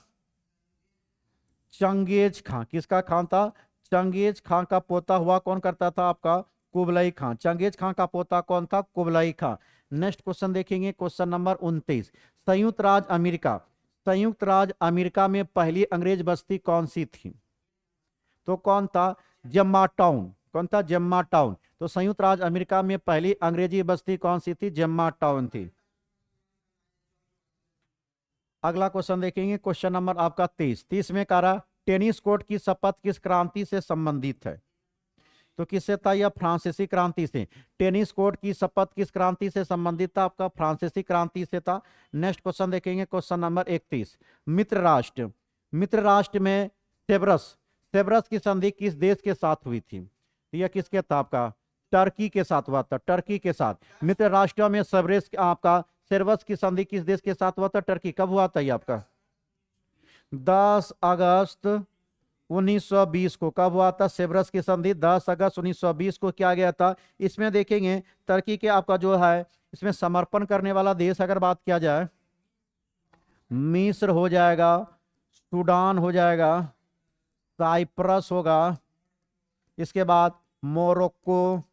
चंगेज खां। किसका खान था? चंगेज खां का पोता हुआ कौन करता था आपका? कुबलाई खां। चंगेज खां का पोता कौन था? कुबलाई खां। नेक्स्ट क्वेश्चन देखेंगे, क्वेश्चन नंबर 29। संयुक्त राज्य अमेरिका, संयुक्त राज्य अमेरिका में पहली अंग्रेज बस्ती कौन सी थी? तो कौन था? जम्मा टाउन। कौन था? जम्मा टाउन। तो संयुक्त राज्य अमेरिका में पहली अंग्रेजी बस्ती कौन सी थी? जम्मा टाउन थी। अगला क्वेश्चन देखेंगे, क्वेश्चन नंबर आपका 30। 30 में कह रहा टेनिस कोर्ट की शपथ किस क्रांति से संबंधित है? तो किससे था? यह फ्रांसीसी क्रांति से। टेनिस कोर्ट की शपथ किस क्रांति से संबंधित था? आपका फ्रांसीसी क्रांति से था। नेक्स्ट क्वेश्चन देखेंगे, क्वेश्चन नंबर 31। मित्र राष्ट्र, मित्र राष्ट्र में सेब्रस, सेब्रस की संधि किस देश के साथ हुई थी? यह किसके था? आपका टर्की के साथ हुआ था। टर्की के साथ। मित्र राष्ट्रों में सेब्रस आपका सेब्रस की संधि किस देश के साथ हुआ था? टर्की। कब हुआ था ये आपका? 10 अगस्त 1920 को। कब हुआ था सेब्रस की संधि? 10 अगस्त 1920 को किया गया था। इसमें देखेंगे टर्की के आपका जो है इसमें समर्पण करने वाला देश अगर बात किया जाए, मिस्र हो जाएगा, सूडान हो जाएगा, साइप्रस होगा, इसके बाद मोरक्को,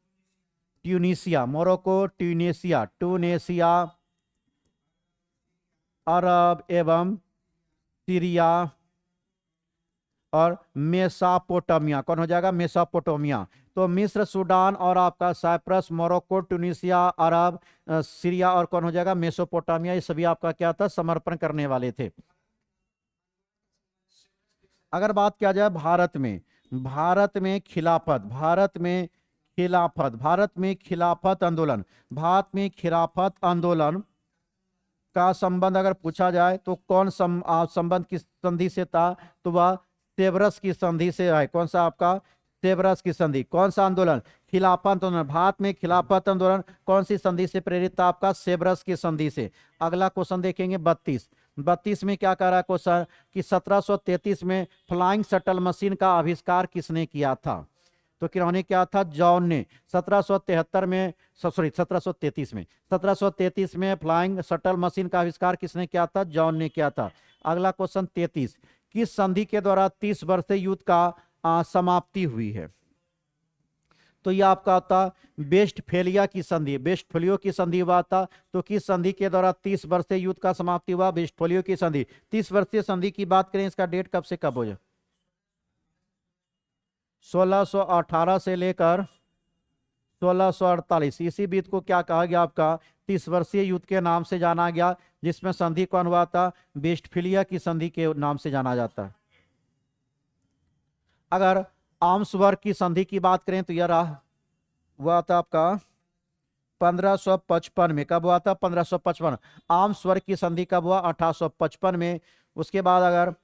ट्यूनीसिया, मोरक्को, ट्यूनीसिया, टूनेशिया, अरब एवं सीरिया और मेसापोटामिया। कौन हो जाएगा? मेसापोटामिया। तो मिस्र, सूडान और आपका साइप्रस, मोरक्को, ट्यूनीसिया, अरब, सीरिया और कौन हो जाएगा? मेसोपोटामिया। ये सभी आपका क्या था? समर्पण करने वाले थे। अगर बात किया जाए भारत में, भारत में खिलाफत, भारत में खिलाफत, भारत में खिलाफत आंदोलन, भारत में खिलाफत आंदोलन का संबंध अगर पूछा जाए तो कौन संबंध किस संधि से था? तो वह सेब्रस की संधि से है। कौन सा आपका? सेब्रस की संधि। कौन सा आंदोलन? खिलाफत आंदोलन। भारत में खिलाफत आंदोलन कौन सी संधि से प्रेरित था? आपका सेब्रस की संधि से। अगला क्वेश्चन देखेंगे 32। 32 में क्या कह रहा है क्वेश्चन कि 1733 में फ्लाइंग शटल मशीन का आविष्कार किसने किया था? तो किन्होंने क्या था? जॉन ने। 1773 में, सॉरी 1733 में, 1733 में फ्लाइंग शटल मशीन का आविष्कार किसने किया था? जॉन ने किया था। अगला क्वेश्चन 33। किस संधि के द्वारा 30 वर्षीय युद्ध का समाप्ति हुई है? तो यह आपका होता वेस्टफेलिया की संधि, वेस्टफेलियो की संधि हुआ था। तो किस संधि के द्वारा 30 वर्षीय युद्ध का समाप्ति हुआ? वेस्टफेलियो की संधि। 30 वर्षीय संधि की बात करें, इसका डेट कब से कब हो जाए? 1618 से लेकर 1648। इसी बीत को क्या कहा गया? आपका 30 वर्षीय युद्ध के नाम से जाना गया, जिसमें संधि कौन हुआ था? वेस्टफेलिया की संधि के नाम से जाना जाता है। अगर आर्म्सबर्ग की संधि की बात करें तो यह हुआ था आपका 1555 में। कब हुआ था? 1555। आर्म्सबर्ग की संधि कब हुआ? 1855 में। उसके बाद अगर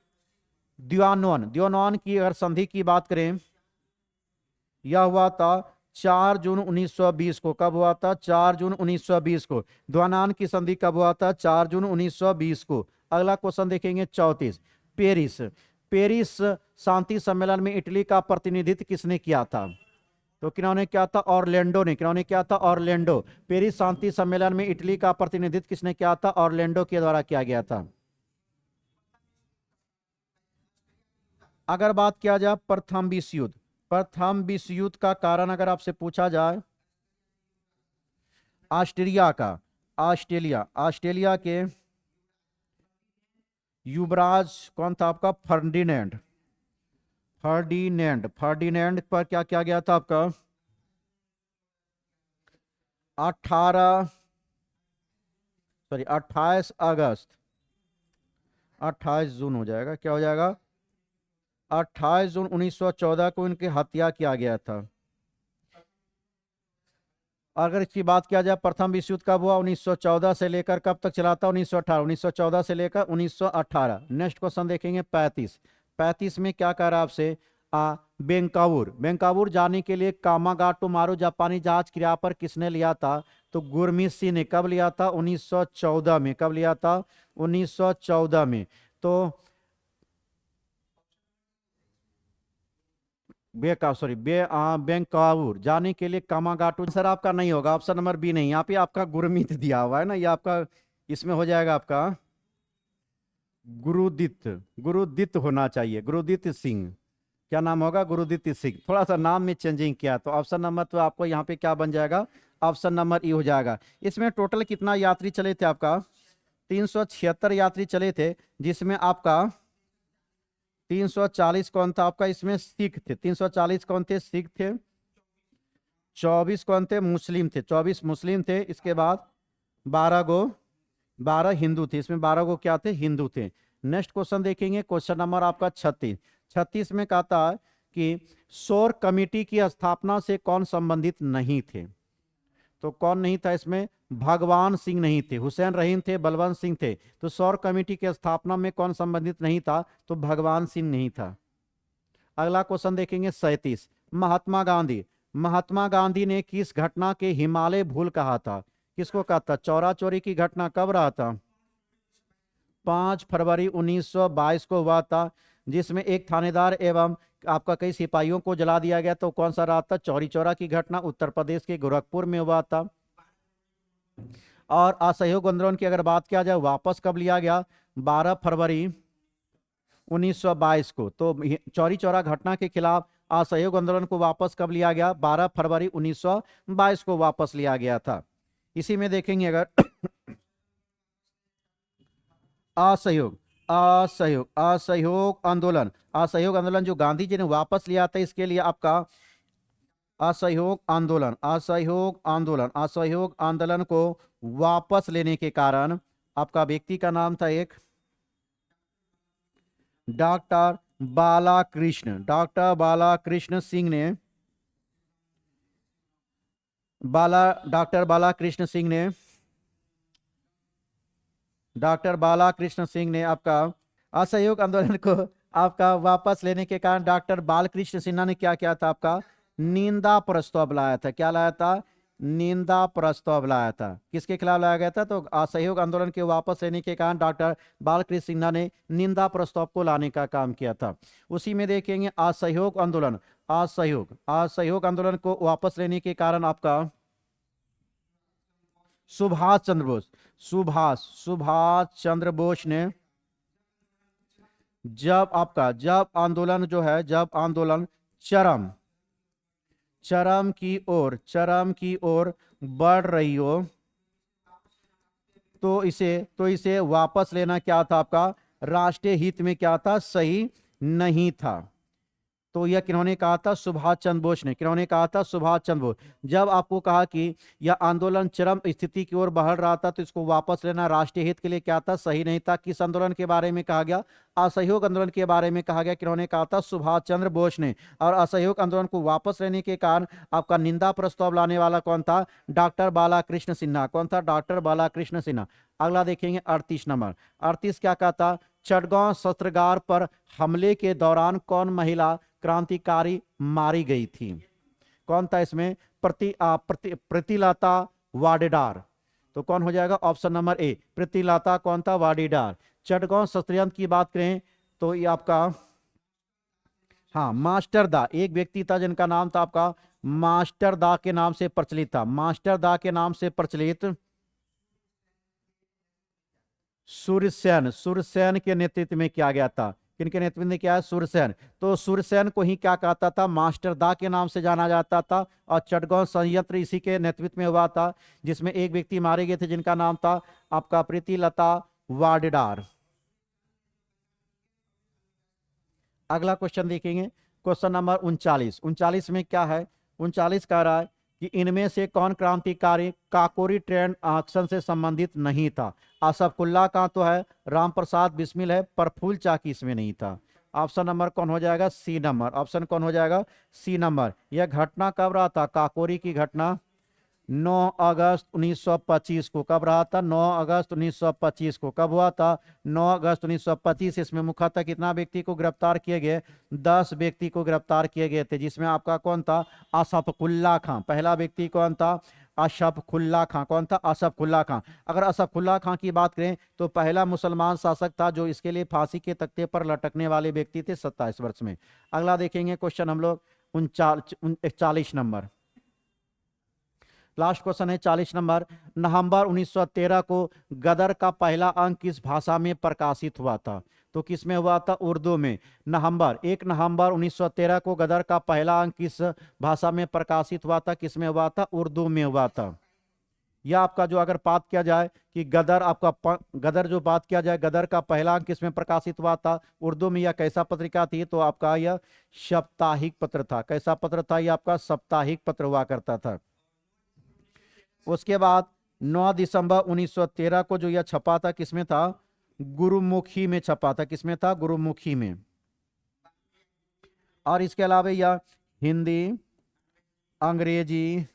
द्वानवन की अगर संधि की बात करें, यह हुआ था 4 जून 1920 को। कब हुआ था? 4 जून 1920 को। द्वानान की संधि कब हुआ था? 4 जून 1920 को। अगला क्वेश्चन देखेंगे 34। पेरिस, पेरिस शांति सम्मेलन में इटली का प्रतिनिधित्व किसने किया था? तो किन्होंने क्या था? ऑरलैंडो ने। किन्होंने क्या था? ऑरलैंडो। पेरिस शांति सम्मेलन में इटली का प्रतिनिधित्व किसने किया था? ऑरलैंडो के द्वारा किया गया था। अगर बात किया जाए प्रथम विश्व युद्ध, प्रथम विश्व युद्ध का कारण अगर आपसे पूछा जाए, ऑस्ट्रिया का, ऑस्ट्रेलिया, ऑस्ट्रेलिया के युवराज कौन था? आपका फर्डिनेंड। फर्डिनेंड, फर्डिनेंड पर क्या किया गया था? आपका 28 अगस्त, 28 जून हो जाएगा, क्या हो जाएगा? 28 जून 1914 को इनकी हत्या किया गया था। अगर इसकी बात किया जाए प्रथम विश्व युद्ध कब हुआ? 1914 से लेकर कब तक चला था? 1918। 1914 से लेकर 1918। नेक्स्ट क्वेश्चन देखेंगे 35। 35 में क्या कह रहा है आपसे? बेंकावूर, बेंकावूर जाने के लिए कामागाटोमारू जापानी जहाज किराए पर किसने लिया था? तो गुरमीत सिंह ने कब लिया था? 1914 में। कब लिया था? 1914 में। तो बेंकावूर जाने के लिए कामागाटू सर आपका नहीं होगा, ऑप्शन नंबर बी नहीं, यहाँ पे आपका गुरमीत दिया हुआ है ना, ये आपका इसमें हो जाएगा आपका गुरुदित। गुरुदित होना चाहिए, गुरुदित सिंह। क्या नाम होगा? गुरुदित सिंह। थोड़ा सा नाम में चेंजिंग किया तो ऑप्शन नंबर तो आपको यहाँ पे क्या बन जाएगा? ऑप्शन नंबर ई हो जाएगा। इसमें टोटल कितना यात्री चले थे आपका? 376 यात्री चले थे, जिसमें आपका 340 कौन था आपका? इसमें सिख थे। 340 कौन थे? सिख थे। 24 कौन थे? मुस्लिम थे। 24 मुस्लिम थे। इसके बाद 12 हिंदू थे। इसमें 12 क्या थे? हिंदू थे। नेक्स्ट क्वेश्चन देखेंगे, क्वेश्चन नंबर आपका 36। 36 में कहता है कि शोर कमेटी की स्थापना से कौन संबंधित नहीं थे? तो कौन नहीं था इसमें? भगवान सिंह नहीं थे, हुसैन रहीम थे, बलवंत सिंह थे। तो शौर कमेटी की स्थापना में कौन संबंधित नहीं था? तो भगवान सिंह नहीं था। अगला क्वेश्चन देखेंगे 37। महात्मा गांधी। महात्मा गांधी ने किस घटना के हिमालय भूल कहा था? किसको कहा था? चौरा चोरी की घटना कब रहा था? 5 फरवरी 1922 को हुआ था, जिसमें एक थानेदार एवं आपका कई सिपाहियों को जला दिया गया। तो कौन सा रहा था? चौरी चौरा की घटना उत्तर प्रदेश के गोरखपुर में हुआ था। और असहयोग आंदोलन की अगर बात किया जाए, वापस कब लिया गया? 12 फरवरी 1922 को। तो चौरी चौरा घटना के खिलाफ असहयोग आंदोलन को वापस कब लिया गया? 12 फरवरी 1922 को वापस लिया गया था। इसी में देखेंगे अगर असहयोग असहयोग असहयोग आंदोलन, असहयोग आंदोलन जो गांधी जी ने वापस लिया था, इसके लिए आपका असहयोग आंदोलन, असहयोग आंदोलन, असहयोग आंदोलन को वापस लेने के कारण आपका व्यक्ति का नाम था एक डॉक्टर बालाकृष्ण सिंह ने। डॉक्टर बालाकृष्ण सिंह ने आपका असहयोग आंदोलन को आपका वापस लेने के कारण डॉक्टर बालकृष्ण सिन्हा ने क्या किया था? आपका निंदा प्रस्ताव लाया था। क्या लाया था? निंदा प्रस्ताव लाया था। किसके खिलाफ लाया गया था? तो असहयोग आंदोलन के वापस लेने के कारण डॉक्टर बालकृष्ण सिन्हा ने निंदा प्रस्ताव को लाने का काम किया था। उसी में देखेंगे असहयोग आंदोलन, असहयोग आंदोलन को वापस लेने के कारण आपका सुभाष चंद्र बोस ने जब आंदोलन जो है, जब आंदोलन चरम की ओर बढ़ रही हो, तो इसे वापस लेना क्या था? आपका राष्ट्रीय हित में क्या था? सही नहीं था। तो यह किन्होंने कहा था? सुभाष चंद्र बोस ने। किन्होंने कहा था? सुभाष चंद्र बोस। जब आपको कहा कि यह आंदोलन चरम स्थिति की ओर बढ़ रहा था, तो इसको वापस लेना राष्ट्रीय हित के लिए क्या था? सही नहीं था। किस आंदोलन के बारे में कहा गया? असहयोग आंदोलन के बारे में कहा गया। किन्होंने कहा था? सुभाष चंद्र बोस ने। और असहयोग आंदोलन को वापस लेने के कारण आपका निंदा प्रस्ताव लाने वाला कौन था? डॉक्टर बालाकृष्ण सिन्हा। कौन था? डॉक्टर बालाकृष्ण सिन्हा। अगला देखेंगे 38 नंबर। 38 क्या कहता? चटगांव शस्त्रागार पर हमले के दौरान कौन महिला क्रांतिकारी मारी गई थी? कौन था इसमें? प्रीतिलता वाडेदार। तो कौन हो जाएगा? ऑप्शन नंबर ए, प्रीतिलता कौन था? वाडेदार। चटगांव षड्यंत्र की बात करें तो ये आपका मास्टर दा, एक व्यक्ति था जिनका नाम था आपका मास्टर दा के नाम से प्रचलित था। मास्टर दा के नाम से प्रचलित सूरसेन के नेतृत्व में किया गया था। किनके नेतृत्व में किया है? सूरसेन। तो सूरसेन को ही क्या कहता था? मास्टर दा के नाम से जाना जाता था। और चटगांव संयंत्र इसी के नेतृत्व में हुआ था, जिसमें एक व्यक्ति मारे गए थे जिनका नाम था आपका प्रीतिलता वाडेदार। अगला क्वेश्चन देखेंगे, क्वेश्चन नंबर 39। 39 में क्या है? 39 कह रहा है कि इनमें से कौन क्रांतिकारी काकोरी ट्रेंड एक्शन से संबंधित नहीं था? असफकुल्ला का तो है, राम प्रसाद बिस्मिल है, प्रफुल्ल चाकी इसमें नहीं था। ऑप्शन नंबर कौन हो जाएगा? C number. ऑप्शन कौन हो जाएगा? C number. यह घटना कब रहा था? काकोरी की घटना 9 अगस्त 1925 को। कब रहा था? 9 अगस्त 1925 को। कब हुआ था? 9 अगस्त 1925। इसमें मुख्यतः कितना व्यक्ति को गिरफ्तार किए गए? 10 व्यक्ति को गिरफ्तार किए गए थे, जिसमें आपका कौन था? असफकुल्ला खां। पहला व्यक्ति कौन था? अशफकुल्ला खां। कौन था? अशफकुल्ला खां। अगर अशफकुल्ला खां की बात करें तो पहला मुसलमान शासक था जो इसके लिए फांसी के तख्ते पर लटकने वाले व्यक्ति थे 27 वर्ष में। अगला देखेंगे क्वेश्चन हम लोग 40 नंबर, लास्ट क्वेश्चन है 40 नंबर। नवंबर 1913 को गदर का पहला अंक किस भाषा में प्रकाशित हुआ था? तो किस में हुआ था? उर्दू में। नवंबर 1 नवंबर 1913 को गदर का पहला अंक किस भाषा में प्रकाशित हुआ था? किस में हुआ था? उर्दू में हुआ था। यह आपका जो अगर बात किया जाए कि गदर गदर जो बात किया जाए, गदर का पहला अंक किसमें प्रकाशित हुआ था? उर्दू में। यह कैसा पत्रिका थी? तो आपका यह साप्ताहिक पत्र था। कैसा पत्र था? यह आपका साप्ताहिक पत्र हुआ करता था। उसके बाद 9 दिसंबर 1913 को जो यह छपा था किसमें था? गुरुमुखी में छपा था। किसमें था? गुरुमुखी में। और इसके अलावा यह हिंदी, अंग्रेजी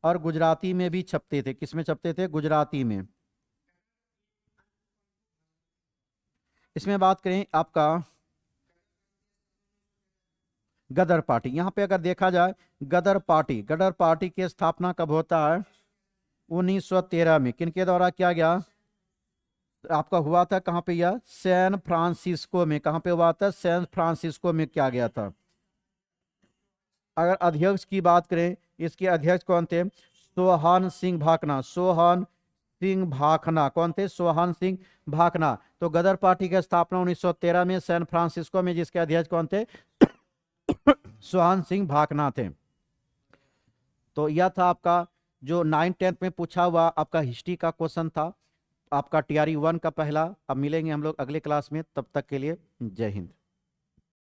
और गुजराती में भी छपते थे। किसमें छपते थे? गुजराती में। इसमें बात करें आपका गदर पार्टी, यहां पे अगर देखा जाए गदर पार्टी की स्थापना कब होता है? 1913 में। किनके द्वारा किया गया? आपका हुआ था कहां पे? यह सैन फ्रांसिस्को में। कहां पे हुआ था? सैन फ्रांसिस्को में किया गया था। अगर अध्यक्ष की बात करें, इसके अध्यक्ष कौन थे? सोहन सिंह भाकना। सोहन सिंह भाकना। कौन थे? सोहन सिंह भाकना। तो गदर पार्टी की स्थापना 1913 में सैन फ्रांसिस्को में, जिसके अध्यक्ष कौन थे? सोहन सिंह भाकना थे। तो यह था आपका जो 9th-10th में पूछा हुआ आपका हिस्ट्री का क्वेश्चन था, आपका TRE 1 का पहला। अब मिलेंगे हम लोग अगले क्लास में, तब तक के लिए जय हिंद।